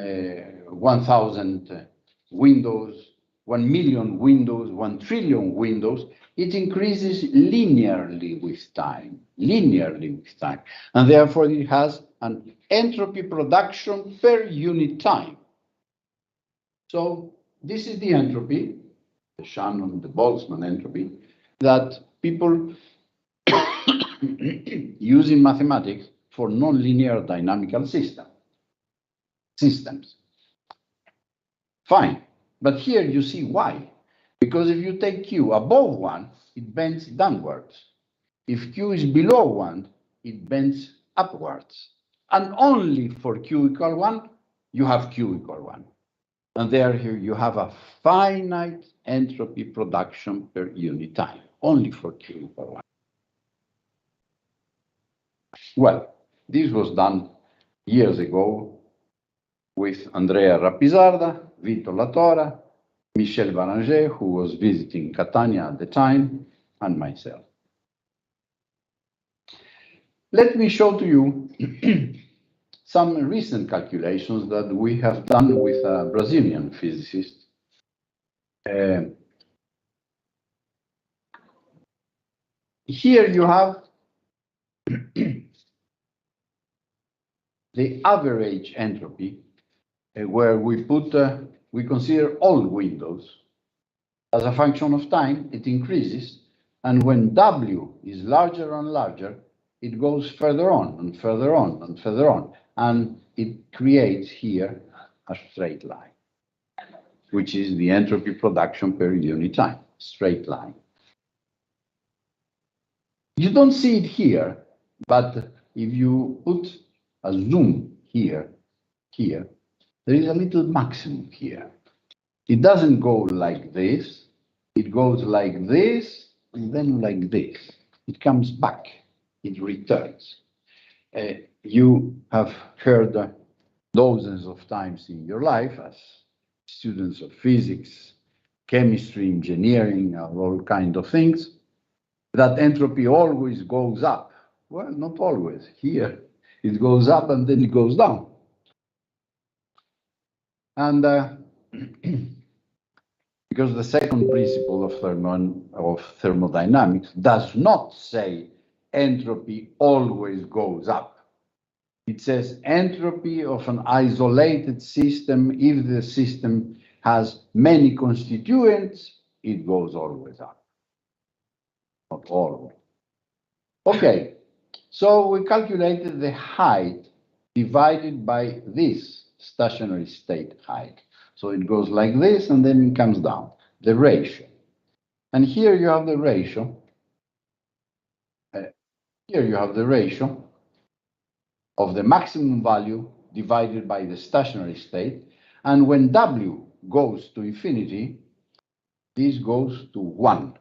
1,000 windows, 1 million windows, 1 trillion windows, it increases linearly with time, and therefore it has an entropy production per unit time. So this is the entropy, the Shannon, the Boltzmann entropy, that people use in mathematics for nonlinear dynamical systems. Fine, but here you see why. Because if you take Q above 1, it bends downwards. If Q is below 1, it bends upwards. And only for Q equal 1, you have Q equal 1. And there you have a finite entropy production per unit time, only for Q equal 1. Well, this was done years ago with Andrea Rappisarda, Vito Latora, Michel Baranger, who was visiting Catania at the time, and myself. Let me show to you some recent calculations that we have done with a Brazilian physicist. Here you have the average entropy, where we put, we consider all windows. As a function of time, it increases, and when W is larger and larger, it goes further on and further on and further on, and it creates here a straight line, which is the entropy production per unit time, straight line. You don't see it here, but if you put a zoom here, there is a little maximum here. It doesn't go like this, it goes like this, and then like this. It comes back, it returns. You have heard dozens of times in your life as students of physics, chemistry, engineering, all kinds of things, that entropy always goes up. Well, not always. Here, it goes up and then it goes down. And because the second principle of thermodynamics does not say entropy always goes up. It says entropy of an isolated system, if the system has many constituents, it goes always up. Not always. Okay, so we calculated the height divided by this stationary state height. So it goes like this and then it comes down, the ratio. And here you have the ratio. Here you have the ratio of the maximum value divided by the stationary state. And when W goes to infinity, this goes to 1.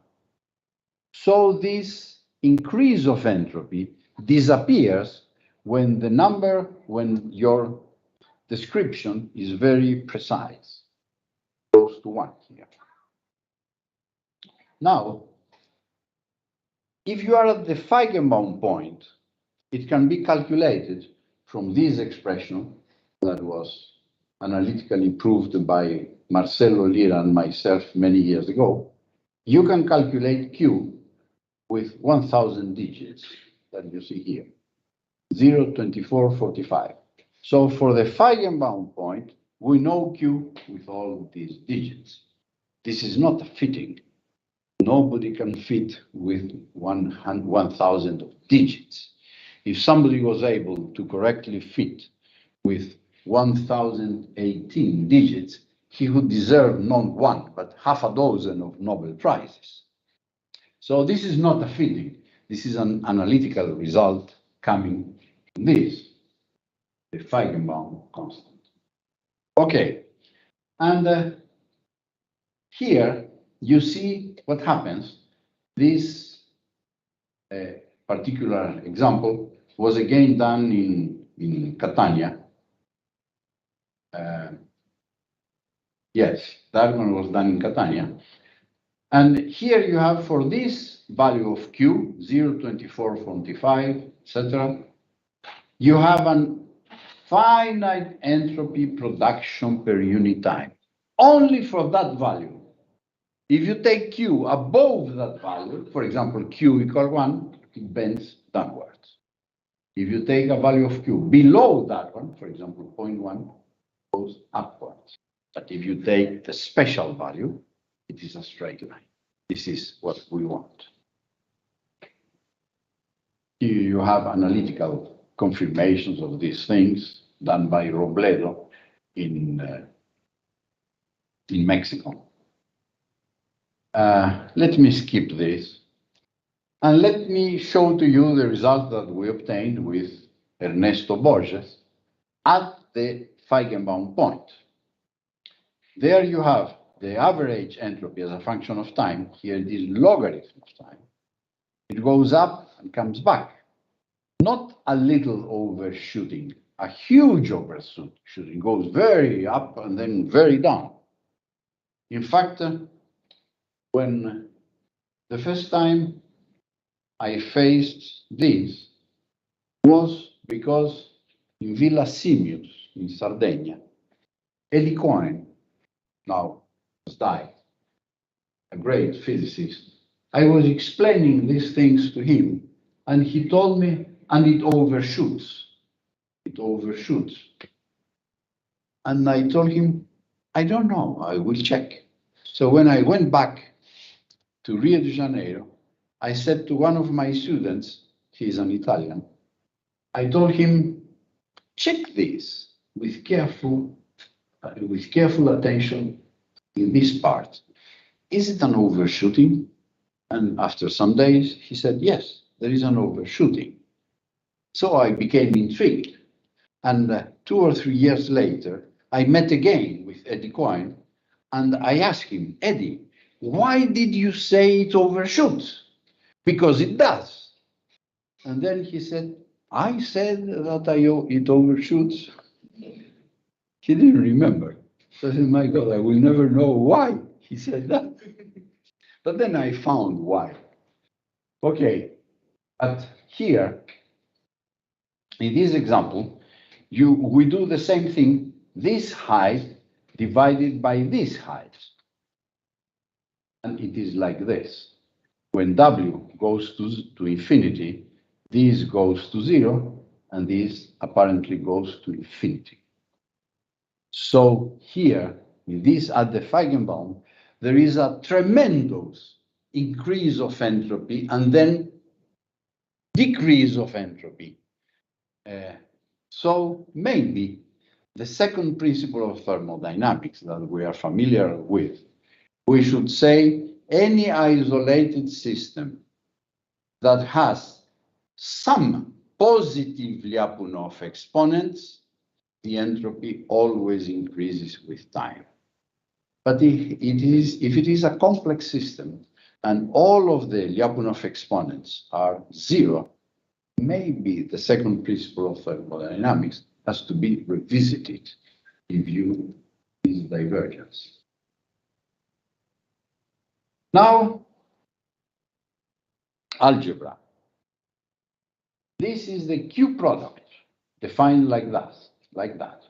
So this increase of entropy disappears when when your description is very precise, close to 1 here. Now, if you are at the Feigenbaum point, it can be calculated from this expression that was analytically proved by Marcelo Lira and myself many years ago. You can calculate Q with 1,000 digits that you see here, 0, 24, 45. So for the Feigenbaum point, we know Q with all these digits. This is not a fitting. Nobody can fit with 1,000 digits. If somebody was able to correctly fit with 1,018 digits, he would deserve not 1, but half a dozen of Nobel Prizes. So this is not a fitting. This is an analytical result coming from this, the Feigenbaum constant. Okay, and here you see what happens. This particular example was again done in Catania. Yes, that one was done in Catania. And here you have for this value of Q, 0, 24, 45, etc., you have an finite entropy production per unit time, only for that value. If you take Q above that value, for example, Q equal 1, it bends downwards. If you take a value of Q below that one, for example, 0.1, goes upwards. But if you take the special value, it is a straight line. This is what we want. Here you have analytical confirmations of these things done by Robledo in Mexico. Let me skip this and let me show to you the result that we obtained with Ernesto Borges at the Feigenbaum point. There you have the average entropy as a function of time. Here it is logarithm of time. It goes up and comes back. Not a little overshooting, a huge overshooting. Goes very up and then very down. In fact, when the first time I faced this was because in Villa Simius in Sardinia, 𝐒𝐿𝐿, now has died, a great physicist. I was explaining these things to him, and he told me, and it overshoots. It overshoots. And I told him, I don't know, I will check. So when I went back to Rio de Janeiro, I said to one of my students, he's an Italian, I told him, check this with careful attention in this part. Is it an overshooting? And after some days, he said, yes, there is an overshooting. So I became intrigued. And 2 or 3 years later, I met again with Eddie Coyne, and I asked him, Eddie, why did you say it overshoots? Because it does. And then he said, I said that it overshoots. He didn't remember. So I said, my God, I will never know why he said that. But then I found why. Okay, but here, in this example, we do the same thing, this height divided by this height. And it is like this. When W goes to infinity, this goes to 0, and this apparently goes to infinity. So here, in this at the Feigenbaum, there is a tremendous increase of entropy and then decrease of entropy. So maybe the second principle of thermodynamics that we are familiar with, we should say any isolated system that has some positive Lyapunov exponents, the entropy always increases with time. But if it is a complex system and all of the Lyapunov exponents are 0, maybe the second principle of thermodynamics has to be revisited in view of this divergence. Now, algebra. This is the Q product, defined like that.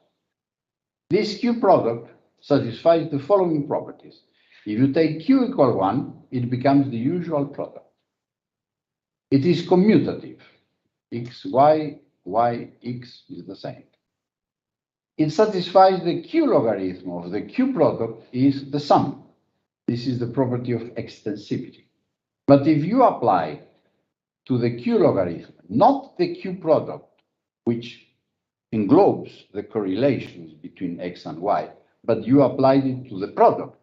This Q product satisfies the following properties. If you take Q equal 1, it becomes the usual product. It is commutative. X, Y, Y, X is the same. It satisfies the Q logarithm of the Q product is the sum. This is the property of extensivity. But if you apply to the Q logarithm, not the Q product, which englobes the correlations between X and Y, but you applied it to the product,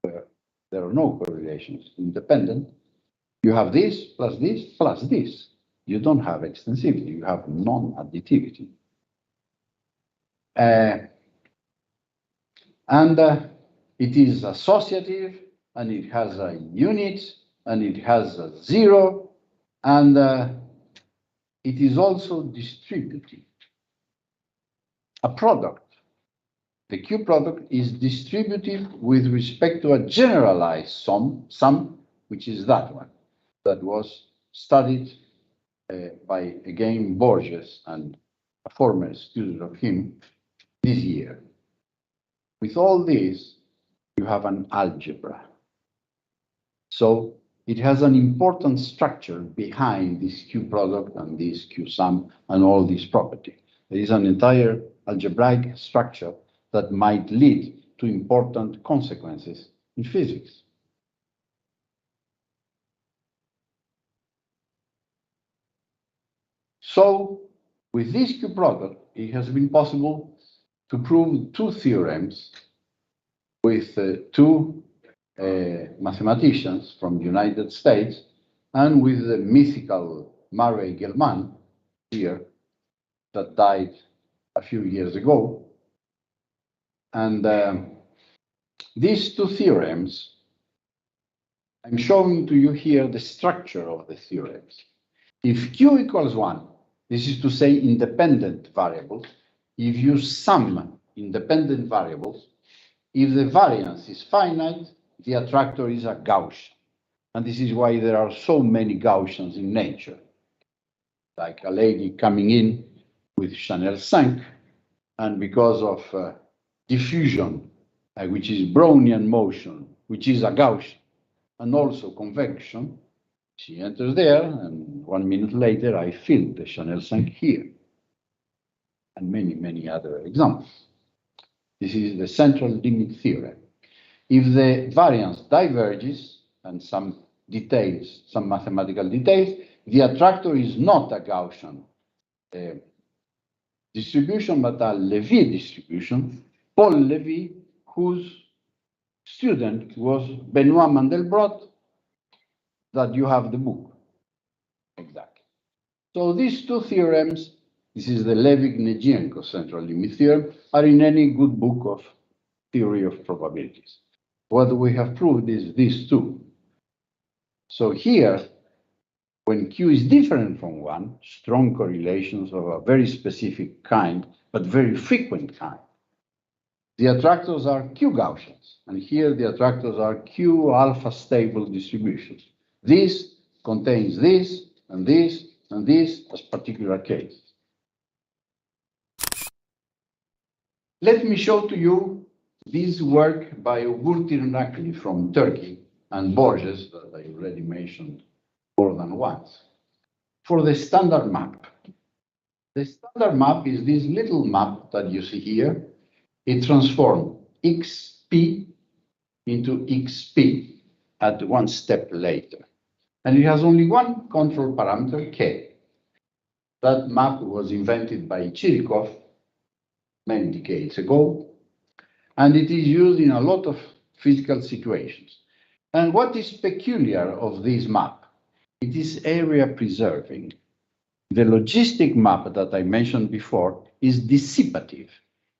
where there are no correlations independent, you have this plus this plus this. You don't have extensivity, you have non-additivity. It is associative, and it has a unit, and it has a zero, and it is also distributive. A product, the Q product, is distributive with respect to a generalized sum, which is that one, that was studied by, again, Borges and a former student of him this year. With all this, you have an algebra. So it has an important structure behind this Q product and this Q sum and all these properties. There is an entire algebraic structure that might lead to important consequences in physics. So with this Q product, it has been possible to prove two theorems with two mathematicians from the United States and with the mythical Murray Gell-Mann here that died a few years ago. And these two theorems, I'm showing to you here the structure of the theorems. If Q equals 1, this is to say independent variables, if you sum independent variables, if the variance is finite, the attractor is a Gaussian. And this is why there are so many Gaussians in nature. Like a lady coming in with Chanel 5, and because of diffusion, which is Brownian motion, which is a Gaussian, and also convection, she enters there, and 1 minute later, I fill the Chanel 5 here. And many, many other examples. This is the central limit theorem. If the variance diverges, and some details, some mathematical details, the attractor is not a Gaussian distribution, but a Lévy distribution. Paul Lévy, whose student was Benoit Mandelbrot, that you have the book. Exactly. So these two theorems, this is the Lévy-Gnedchenko central limit theorem, are in any good book of theory of probabilities. What we have proved is these two. So here, when Q is different from 1, strong correlations of a very specific kind, but very frequent kind, the attractors are Q Gaussians, and here the attractors are Q alpha stable distributions. This contains this, and this, and this as particular cases. Let me show to you this work by Uğur Tırnaklı from Turkey and Borges, that I already mentioned more than once, for the standard map. The standard map is this little map that you see here. It transforms XP into XP at one step later. And it has only one control parameter, K. That map was invented by Chirikov many decades ago, and it is used in a lot of physical situations. And what is peculiar of this map? It is area preserving. The logistic map that I mentioned before is dissipative.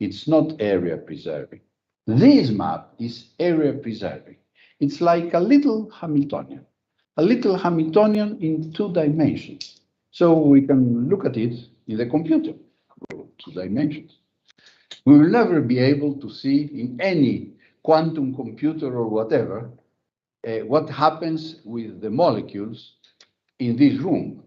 It's not area preserving. This map is area preserving. It's like a little Hamiltonian in 2 dimensions. So we can look at it in the computer, 2 dimensions. We will never be able to see in any quantum computer or whatever what happens with the molecules in this room.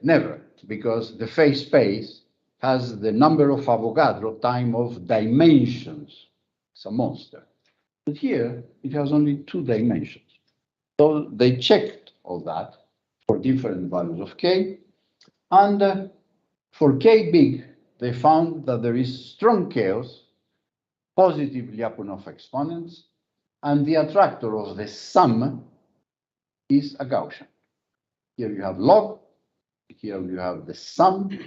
Never, because the phase space has the number of Avogadro time of dimensions. It's a monster. But here, it has only 2 dimensions. So they checked all that for different values of k. And for k big, they found that there is strong chaos, positive Lyapunov exponents, and the attractor of the sum is a Gaussian. Here you have log, here you have the sum,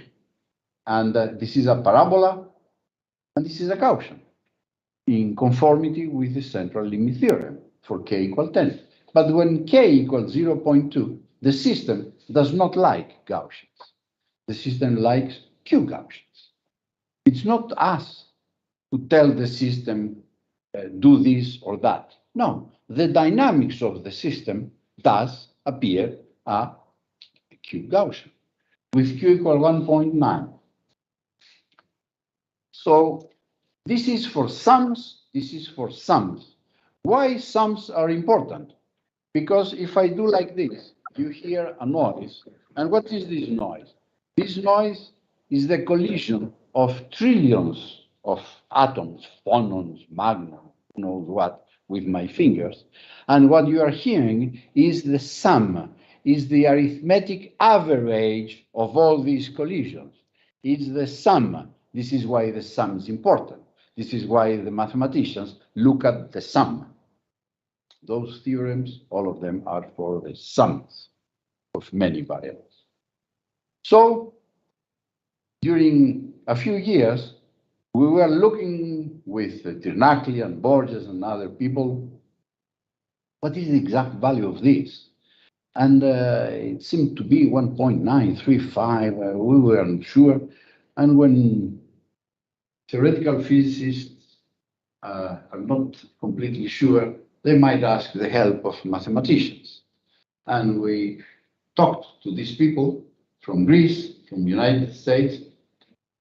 and this is a parabola, and this is a Gaussian, in conformity with the central limit theorem for k equal 10. But when k equals 0.2, the system does not like Gaussians. The system likes 𝑄-Gaussians. It's not us to tell the system, do this or that. No, the dynamics of the system does appear a 𝑄-Gaussian with q equal 1.9. So this is for sums, this is for sums. Why sums are important? Because if I do like this, you hear a noise. And what is this noise? This noise is the collision of trillions of atoms, phonons, magnons, who knows what, with my fingers. And what you are hearing is the sum, is the arithmetic average of all these collisions. It's the sum. This is why the sum is important. This is why the mathematicians look at the sum. Those theorems, all of them are for the sums of many variables. So during a few years, we were looking with Tirnacli and Borges and other people, what is the exact value of this? And it seemed to be 1.935, we weren't sure. And when theoretical physicists are not completely sure, they might ask the help of mathematicians. And we talked to these people from Greece, from the United States,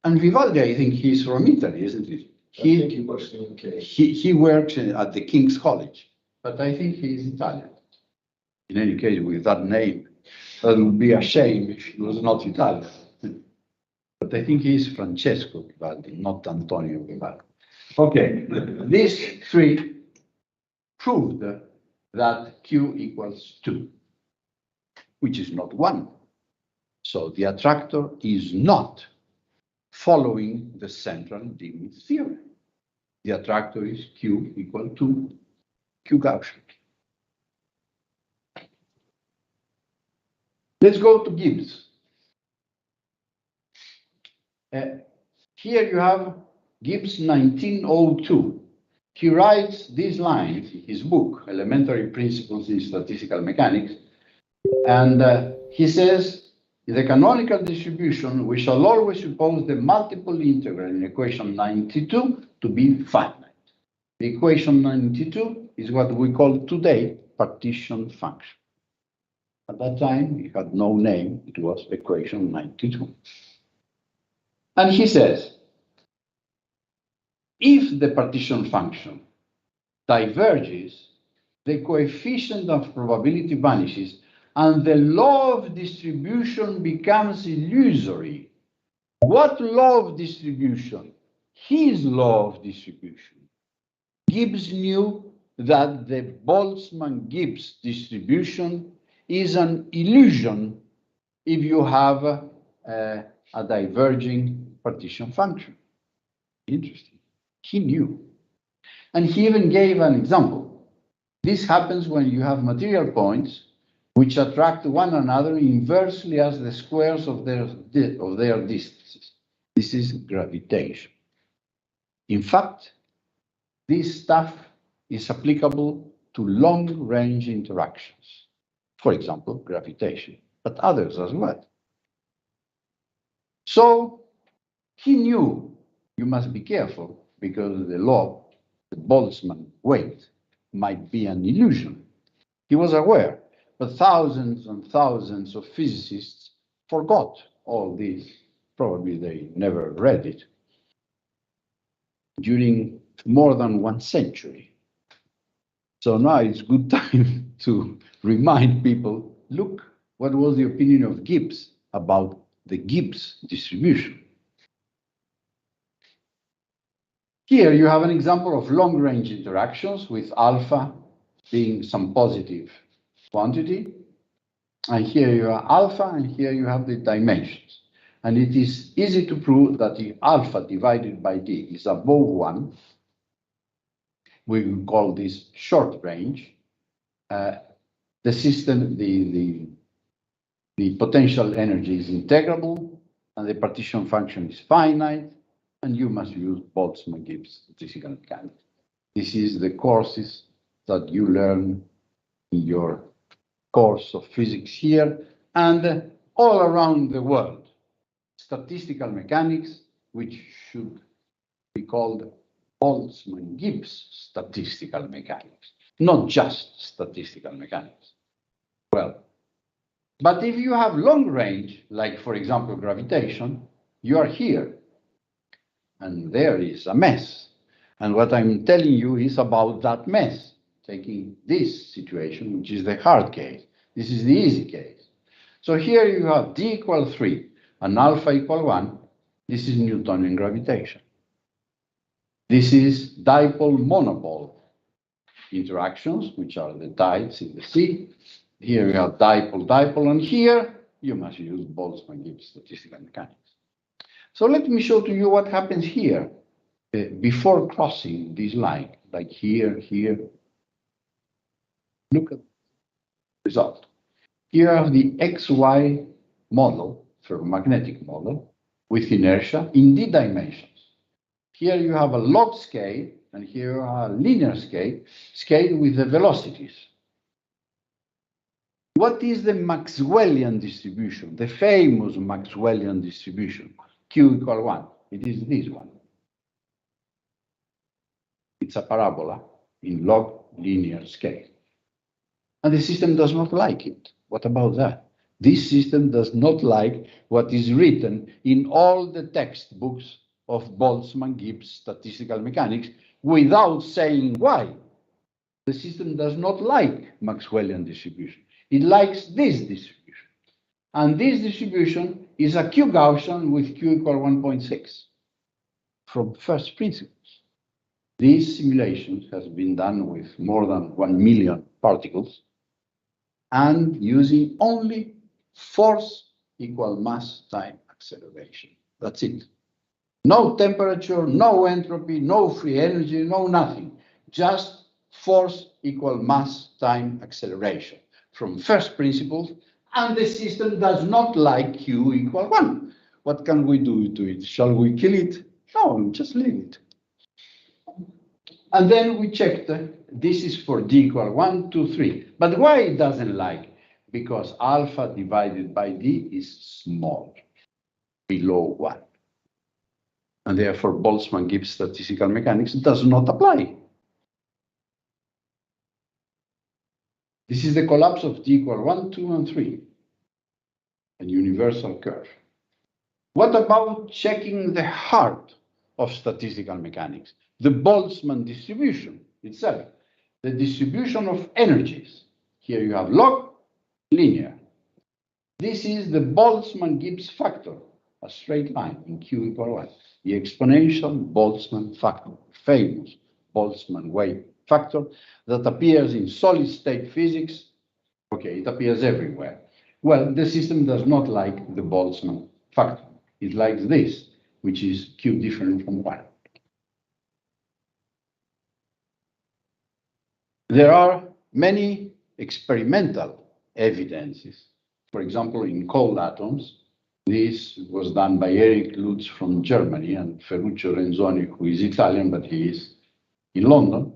and Vivaldi, I think he's from Italy, isn't he? I think he works in the UK. He works at the King's College, but I think he's Italian. In any case, with that name, that would be a shame if he was not Italian. But I think he's Francesco Vivaldi, not Antonio Vivaldi. Okay, these 3 proved that q equals 2, which is not 1. So the attractor is not following the central limit theorem. The attractor is q equal to 𝑄-Gaussian. Let's go to Gibbs. Here you have Gibbs 1902. He writes these lines in his book, Elementary Principles in Statistical Mechanics, and he says, in the canonical distribution, we shall always suppose the multiple integral in equation 92 to be finite. The equation 92 is what we call today partition function. At that time, it had no name, it was equation 92. And he says, if the partition function diverges, the coefficient of probability vanishes and the law of distribution becomes illusory. What law of distribution? His law of distribution. Gibbs knew that the Boltzmann-Gibbs distribution is an illusion if you have a diverging partition function. Interesting. He knew. And he even gave an example. This happens when you have material points which attract one another inversely as the squares of their distances. This is gravitation. In fact, this stuff is applicable to long-range interactions. For example, gravitation, but others as well. So he knew you must be careful because the law, the Boltzmann weight, might be an illusion. He was aware. but thousands and thousands of physicists forgot all this. Probably they never read it during more than 1 century. So now it's good time to remind people, look, what was the opinion of Gibbs about the Gibbs distribution? Here you have an example of long-range interactions with alpha being some positive quantity. And here you have alpha, and here you have the dimensions. And it is easy to prove that the alpha divided by d is above 1. We will call this short range. The system, the potential energy is integrable, and the partition function is finite, and you must use Boltzmann-Gibbs statistical mechanics. This is the courses that you learn in your course of physics here and all around the world. Statistical mechanics, which should be called Boltzmann-Gibbs statistical mechanics, not just statistical mechanics. Well, but if you have long range, like for example gravitation, you are here. And there is a mess. And what I'm telling you is about that mess, taking this situation, which is the hard case. This is the easy case. So here you have d equal 3 and alpha equal 1. This is Newtonian gravitation. This is dipole-monopole interactions, which are the tides in the sea. Here you have dipole-dipole, and here you must use Boltzmann-Gibbs statistical mechanics. So let me show to you what happens here before crossing this line, like here, here. Look at the result. Here I have the XY model, ferromagnetic model, with inertia in d dimensions. Here you have a log scale, and here you have a linear scale with the velocities. What is the Maxwellian distribution, the famous Maxwellian distribution? Q equal 1. It is this one. It's a parabola in log linear scale. And the system does not like it. What about that? This system does not like what is written in all the textbooks of Boltzmann-Gibbs statistical mechanics without saying why. The system does not like Maxwellian distribution. It likes this distribution. And this distribution is a Q Gaussian with Q equal 1.6 from first principles. These simulations has been done with more than 1 million particles and using only force equal mass time acceleration. That's it. No temperature, no entropy, no free energy, no nothing. Just force equal mass time acceleration from first principles. And the system does not like Q equal 1. What can we do to it? Shall we kill it? No, just leave it. And then we checked, this is for d equal 1, 2, 3. But why it doesn't like? Because alpha divided by d is small, below 1. And therefore Boltzmann-Gibbs statistical mechanics does not apply. This is the collapse of d equal 1, 2, and 3, a universal curve. What about checking the heart of statistical mechanics? The Boltzmann distribution itself, the distribution of energies. Here you have log linear. This is the Boltzmann-Gibbs factor, a straight line in Q equal 1, the exponential Boltzmann factor, famous Boltzmann wave factor that appears in solid state physics. Okay, it appears everywhere. Well, the system does not like the Boltzmann factor. It likes this, which is Q different from 1. There are many experimental evidences. For example, in cold atoms, this was done by Eric Lutz from Germany and Ferruccio Renzoni, who is Italian, but he is in London.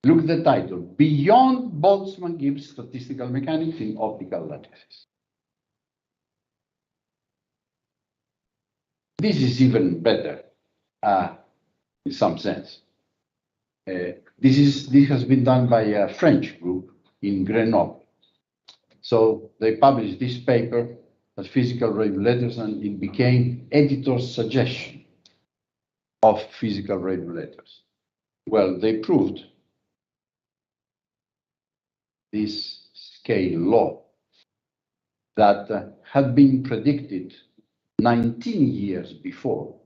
Look at the title, Beyond Boltzmann-Gibbs Statistical Mechanics in Optical Lattices. This is even better in some sense. This has been done by a French group in Grenoble. So they published this paper as physical regulators, and it became editor's suggestion of physical regulators. Well, they proved this scale law that had been predicted 19 years before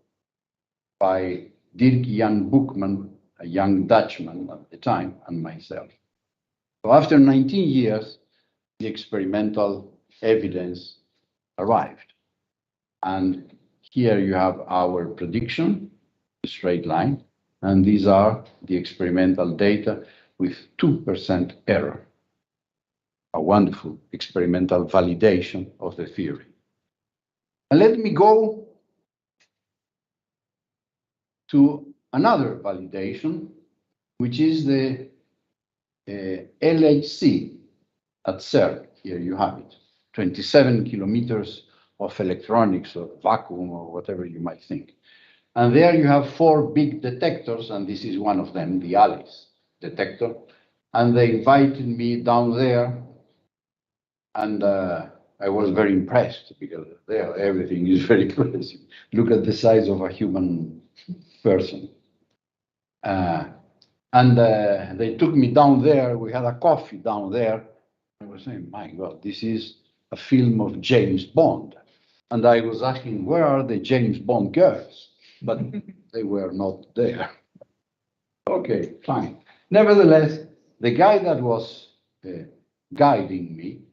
by Dirk Jan Boekman, a young Dutchman at the time, and myself. So after 19 years, the experimental evidence arrived. And here you have our prediction, the straight line, and these are the experimental data with 2% error. A wonderful experimental validation of the theory. And let me go to another validation, which is the LHC at CERN. Here you have it, 27 kilometers of electronics or vacuum or whatever you might think. And there you have 4 big detectors, and this is one of them, the Alice detector. And they invited me down there, and I was very impressed because there everything is very crazy. Look at the size of a human person. They took me down there. We had a coffee down there. I was saying, my God, this is a film of James Bond. And I was asking, where are the James Bond girls? But they were not there. Okay, fine. Nevertheless, the guy that was guiding me,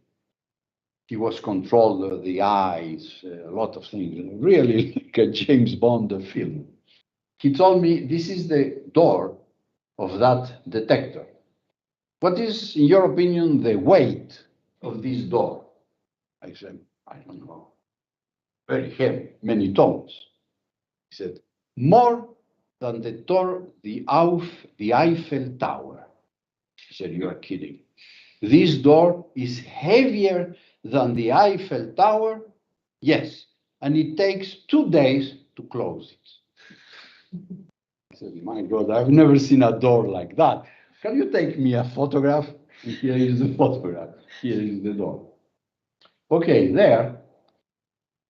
he was controlled of the eyes, a lot of things, really like a James Bond film. He told me, this is the door of that detector. What is, in your opinion, the weight of this door? I said, I don't know. Very heavy, many tons. He said, more than the Eiffel Tower. He said, you are kidding. This door is heavier than the Eiffel Tower? Yes, and it takes 2 days to close it. I said, my God, I've never seen a door like that. Can you take me a photograph? And here is the photograph. Here is the door. Okay, there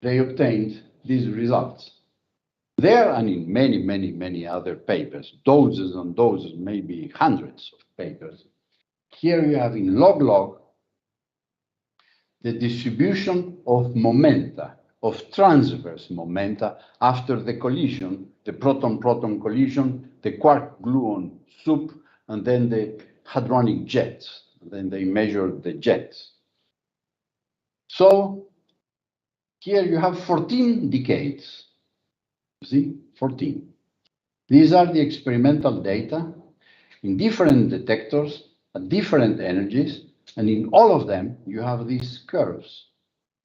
they obtained these results. There and in many, many, many other papers, dozens and dozens, maybe hundreds of papers. Here you have in log the distribution of momenta, of transverse momenta after the collision, the proton-proton collision, the quark-gluon soup, and then the hadronic jets. Then they measured the jets. So here you have 14 decades. See, 14. These are the experimental data in different detectors at different energies, and in all of them you have these curves.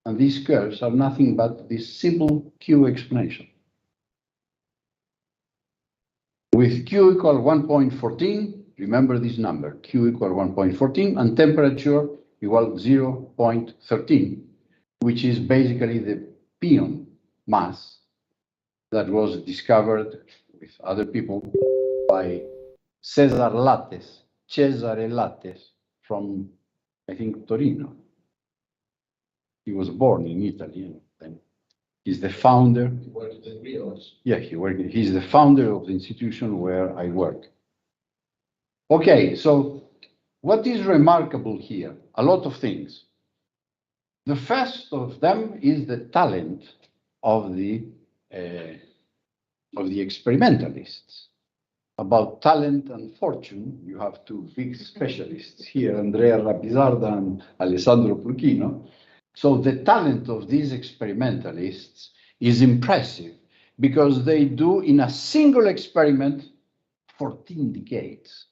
And these curves are nothing but this simple Q explanation. With Q equal 1.14, remember this number, Q equal 1.14, and temperature equal 0.13, which is basically the pion mass that was discovered with other people by Cesare Lattes from, I think, Torino. He was born in Italy, and he's the founder. He worked in Rio. Yeah, he's the founder of the institution where I work. Okay, so what is remarkable here? A lot of things. The first of them is the talent of the experimentalists. About talent and fortune, you have 2 big specialists here, Andrea Rapisarda and Alessandro Pulchino. So the talent of these experimentalists is impressive because they do in a single experiment 14 decades.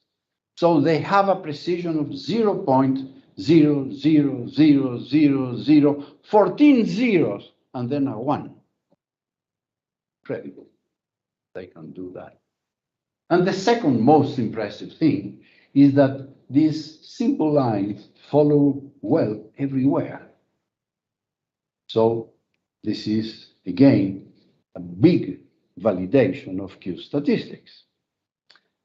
So they have a precision of 0.00000, 14 zeros, and then a 1. Incredible. They can do that. And the second most impressive thing is that these simple lines follow well everywhere. So this is, again, a big validation of Q statistics.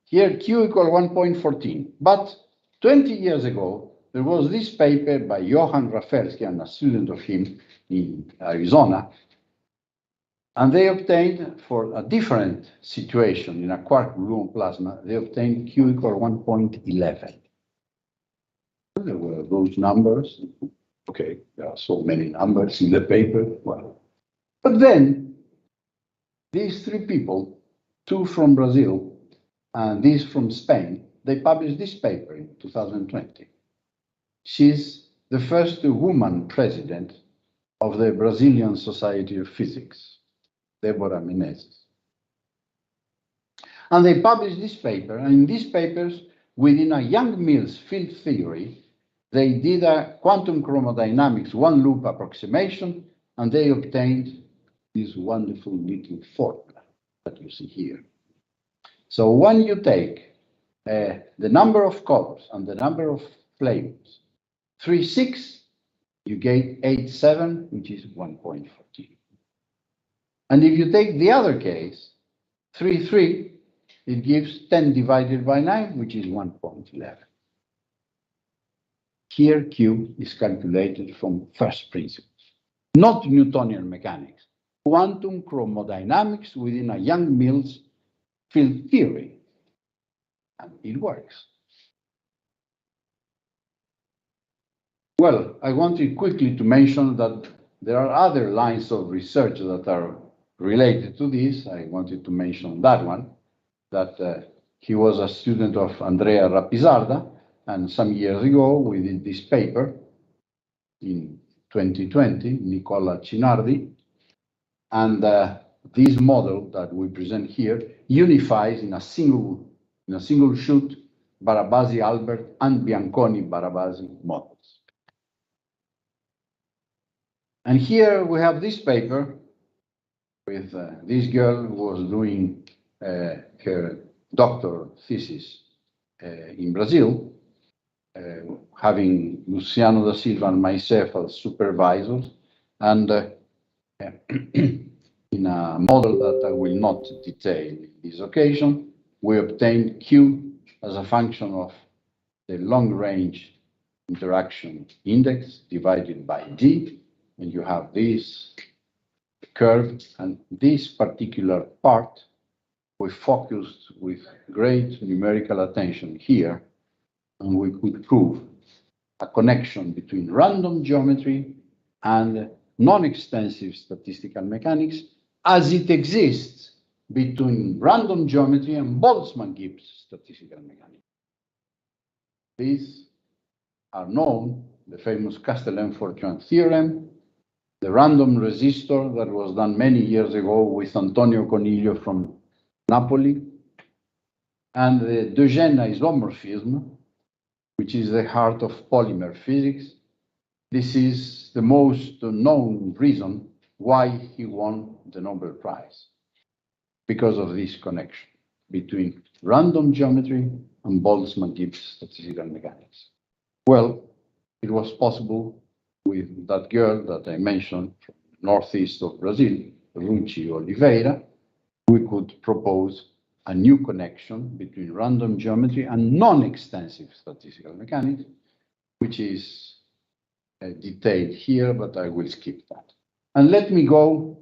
Here, Q equal 1.14. But 20 years ago, there was this paper by Johann Rafalski and a student of him in Arizona, and they obtained, for a different situation in a quark-gluon plasma, they obtained Q equal 1.11. There were those numbers. Okay, there are so many numbers in the paper. Well, but then these three people, two from Brazil and this from Spain, they published this paper in 2020. She's the first woman president of the Brazilian Society of Physics, Deborah Menezes. And they published this paper, and in these papers, within a Young-Mills field theory, they did a quantum chromodynamics one-loop approximation, and they obtained this wonderful little formula that you see here. So when you take the number of colors and the number of flavors, 3,6, you get 8,7, which is 1.14. And if you take the other case, 3,3, it gives 10 divided by 9, which is 1.11. Here, Q is calculated from first principles, not Newtonian mechanics, quantum chromodynamics within a Young-Mills field theory, and it works. Well, I wanted quickly to mention that there are other lines of research that are related to this. I wanted to mention that one, that he was a student of Andrea Rappisarda, and some years ago we did this paper in 2020, Nicola Cinardi, and this model that we present here unifies in a single shoot Barabasi-Albert and Bianconi-Barabasi models. And here we have this paper with this girl who was doing her doctoral thesis in Brazil, having Luciano da Silva and myself as supervisors, and in a model that I will not detail in this occasion, we obtained Q as a function of the long-range interaction index divided by D, and you have this curve, and this particular part we focused with great numerical attention here, and we could prove a connection between random geometry and non-extensive statistical mechanics as it exists between random geometry and Boltzmann-Gibbs statistical mechanics. These are known, the famous Castellan-Fortuin theorem, the random resistor that was done many years ago with Antonio Coniglio from Napoli, and the de Gennes isomorphism, which is the heart of polymer physics. This is the most known reason why he won the Nobel Prize, because of this connection between random geometry and Boltzmann-Gibbs statistical mechanics. Well, it was possible with that girl that I mentioned from northeast of Brazil, Rucci Oliveira. We could propose a new connection between random geometry and non-extensive statistical mechanics, which is detailed here, but I will skip that. And let me go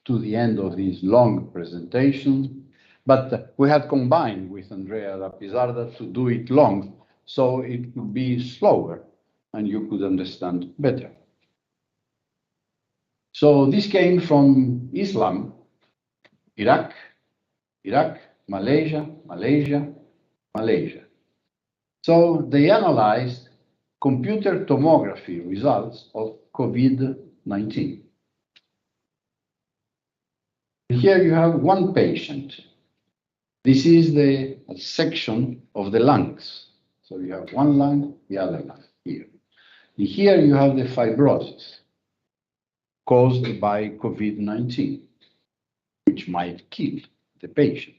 to the end of this long presentation, but we had combined with Andrea Rappisarda to do it long, so it would be slower and you could understand better. So this came from Islam, Iraq, Malaysia. So they analyzed computer tomography results of COVID-19. Here you have one patient. This is the section of the lungs. So you have one lung, the other lung here. And here you have the fibrosis caused by COVID-19, which might kill the patient.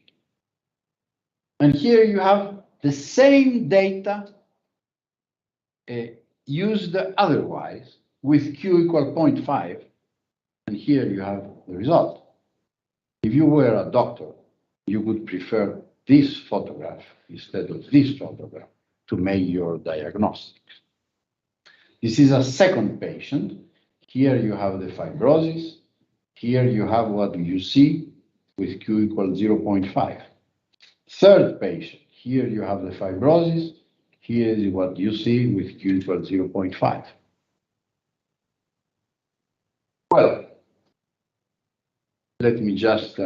And here you have the same data used otherwise with Q equal 0.5, and here you have the result. If you were a doctor, you would prefer this photograph instead of this photograph to make your diagnostic. This is a second patient. Here you have the fibrosis. Here you have what you see with Q equals 0.5. Third patient, here you have the fibrosis. Here is what you see with Q equals 0.5. Well, let me just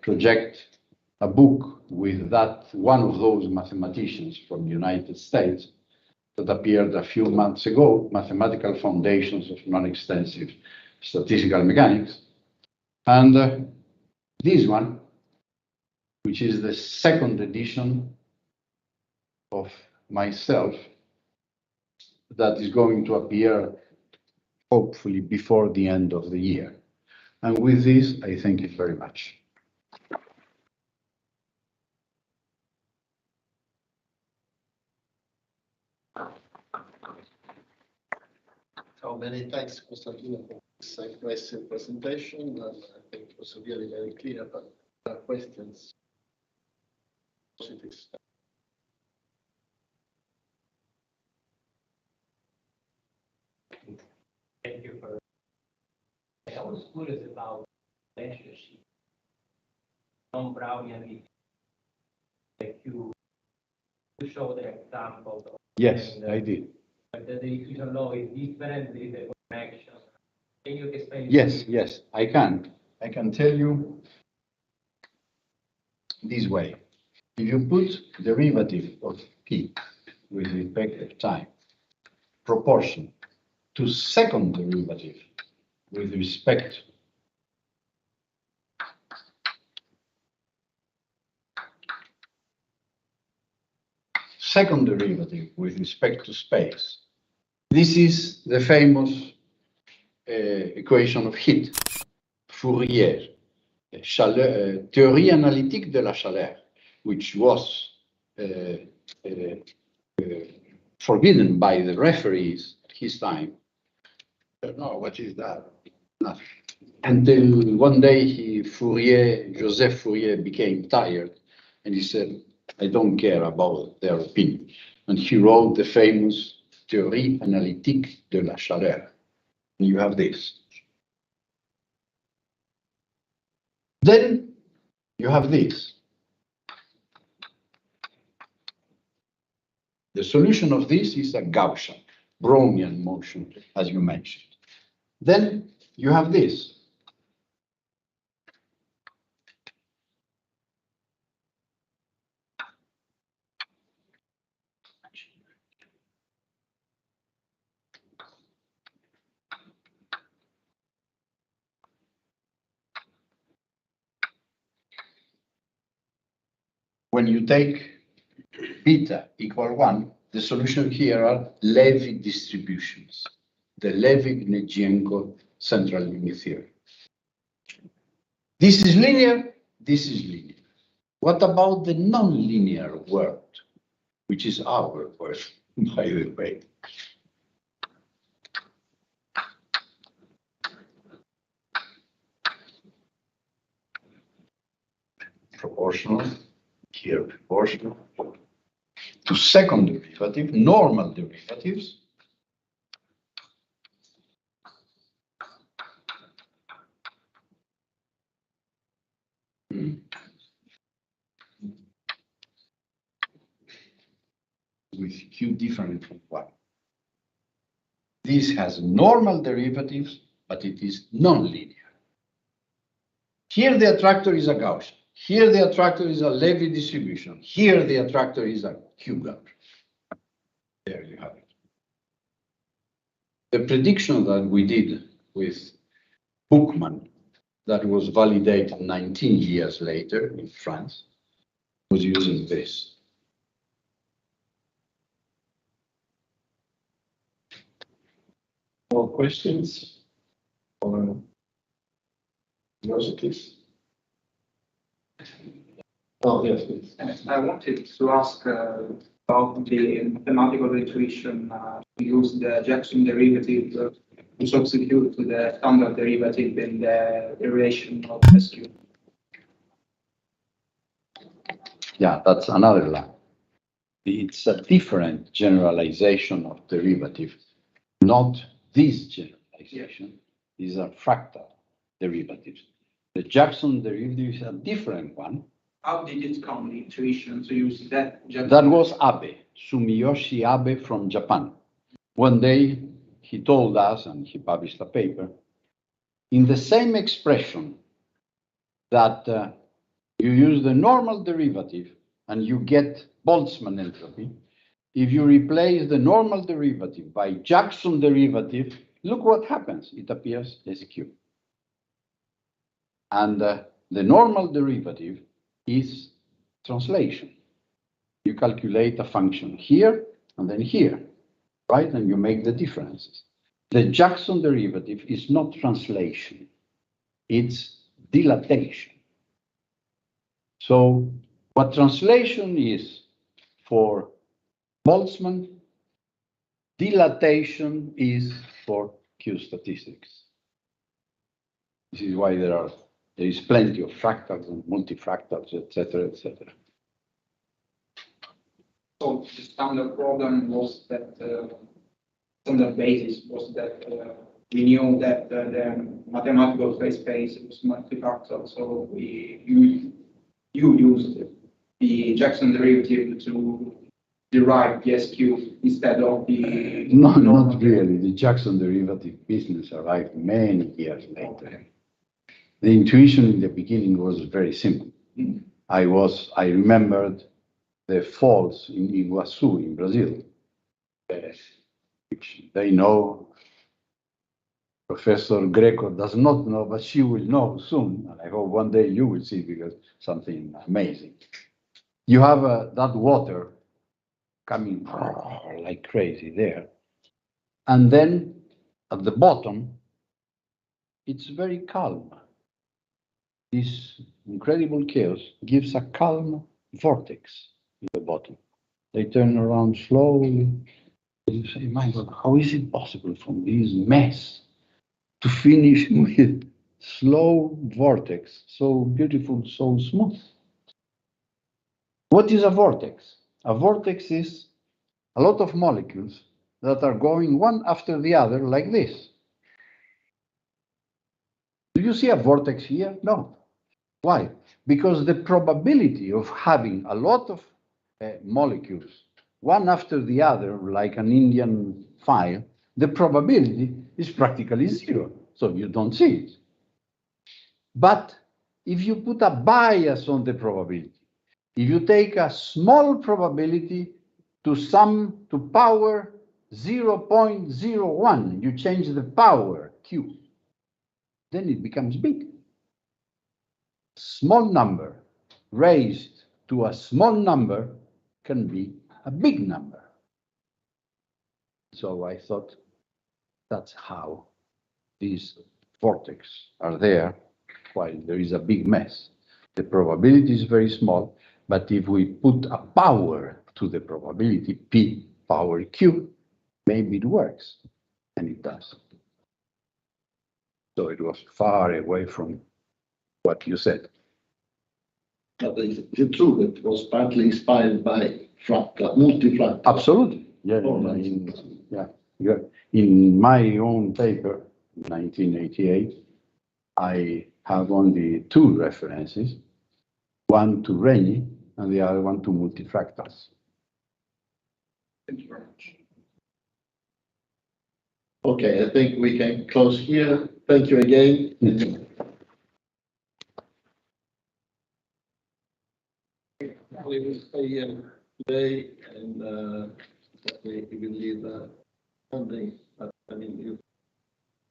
project a book with that one of those mathematicians from the United States that appeared a few months ago, Mathematical Foundations of Non-Extensive Statistical Mechanics. And this one, which is the second edition of myself, that is going to appear hopefully before the end of the year. And with this, I thank you very much. So many thanks, Constantino, for this impressive presentation. And I think it was really very clear, but there are questions. Thank you for. I was curious about relationship, non-Brownian. Like you showed an example. Yes, I did. But the diffusion law is different with the connection. Can you explain? Yes, yes, I can. I can tell you this way. If you put derivative of p with respect to time proportion to second derivative with respect to space, this is the famous equation of heat, Fourier, théorie analytique de la chaleur, which was forbidden by the referees at his time. No, what is that? Nothing. Until one day Joseph Fourier became tired and he said, I don't care about their opinion. And he wrote the famous Théorie analytique de la chaleur. And you have this. Then you have this. The solution of this is a Gaussian, Brownian motion, as you mentioned. Then you have this. When you take beta equal 1, the solution here are Levy distributions, the 𝐒𝐿evy-gnezhenko central limit theorem. This is linear, this is linear. What about the nonlinear world, which is our world, by the way? Proportional, here proportional to second derivative, normal derivatives. With Q different from 1. This has normal derivatives, but it is nonlinear. Here the attractor is a Gaussian. Here the attractor is a Levy distribution. Here the attractor is a Q-Gaussian. There you have it. The prediction that we did with Bookman, that was validated 19 years later in France, was using this. More questions or curiosities? Oh, yes, please. I wanted to ask about the mathematical intuition to use the Jackson derivative to substitute to the standard derivative in the derivation of SQ. Yeah, that's another line. It's a different generalization of derivative, not this generalization. These are fractal derivatives. The Jackson derivative is a different one. How did it come, the intuition to use that? That was Abe, Sumiyoshi Abe from Japan. One day he told us, and he published a paper, in the same expression that you use the normal derivative and you get Boltzmann entropy. If you replace the normal derivative by Jackson derivative, look what happens. It appears as Q. And the normal derivative is translation. You calculate a function here and then here, right? And you make the differences. The Jackson derivative is not translation. It's dilatation. So what translation is for Boltzmann, dilatation is for Q statistics. This is why there is plenty of fractals and multifractals, etc., etc. So the standard problem was that standard basis was that we knew that the mathematical phase space was multifractal, so you used the Jackson derivative to derive the SQ instead of the... No, not really. The Jackson derivative business arrived many years later. The intuition in the beginning was very simple. I remembered the falls in Iguazu in Brazil, which they know. Professor Greco does not know, but she will know soon. And I hope one day you will see, because something amazing. You have that water coming like crazy there. And then at the bottom, it's very calm. This incredible chaos gives a calm vortex in the bottom. They turn around slowly. You say, my God, how is it possible from this mess to finish with slow vortex, so beautiful, so smooth? What is a vortex? A vortex is a lot of molecules that are going one after the other like this. Do you see a vortex here? No. Why? Because the probability of having a lot of molecules, one after the other, like an Indian file, the probability is practically zero, so you don't see it. But if you put a bias on the probability, if you take a small probability to power 0.01, you change the power, Q, then it becomes big. Small number raised to a small number can be a big number. So I thought that's how these vortex are there while there is a big mess. The probability is very small, but if we put a power to the probability, P power Q, maybe it works, and it does. So it was far away from what you said. But it's true that it was partly inspired by fractal, multifractal. Absolutely. Yeah, Yeah. In my own paper, 1988, I have only two references, one to Renyi and the other one to multifractals. Thank you very much. Okay, I think we can close here. Thank you again. We will stay here today, and we will leave Monday. But I mean,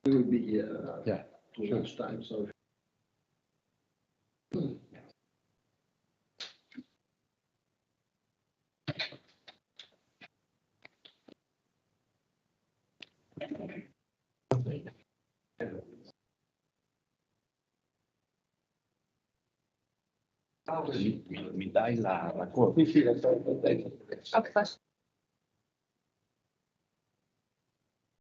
we will be here. Yeah, too much time. So. Mi dai la cosa? Ok.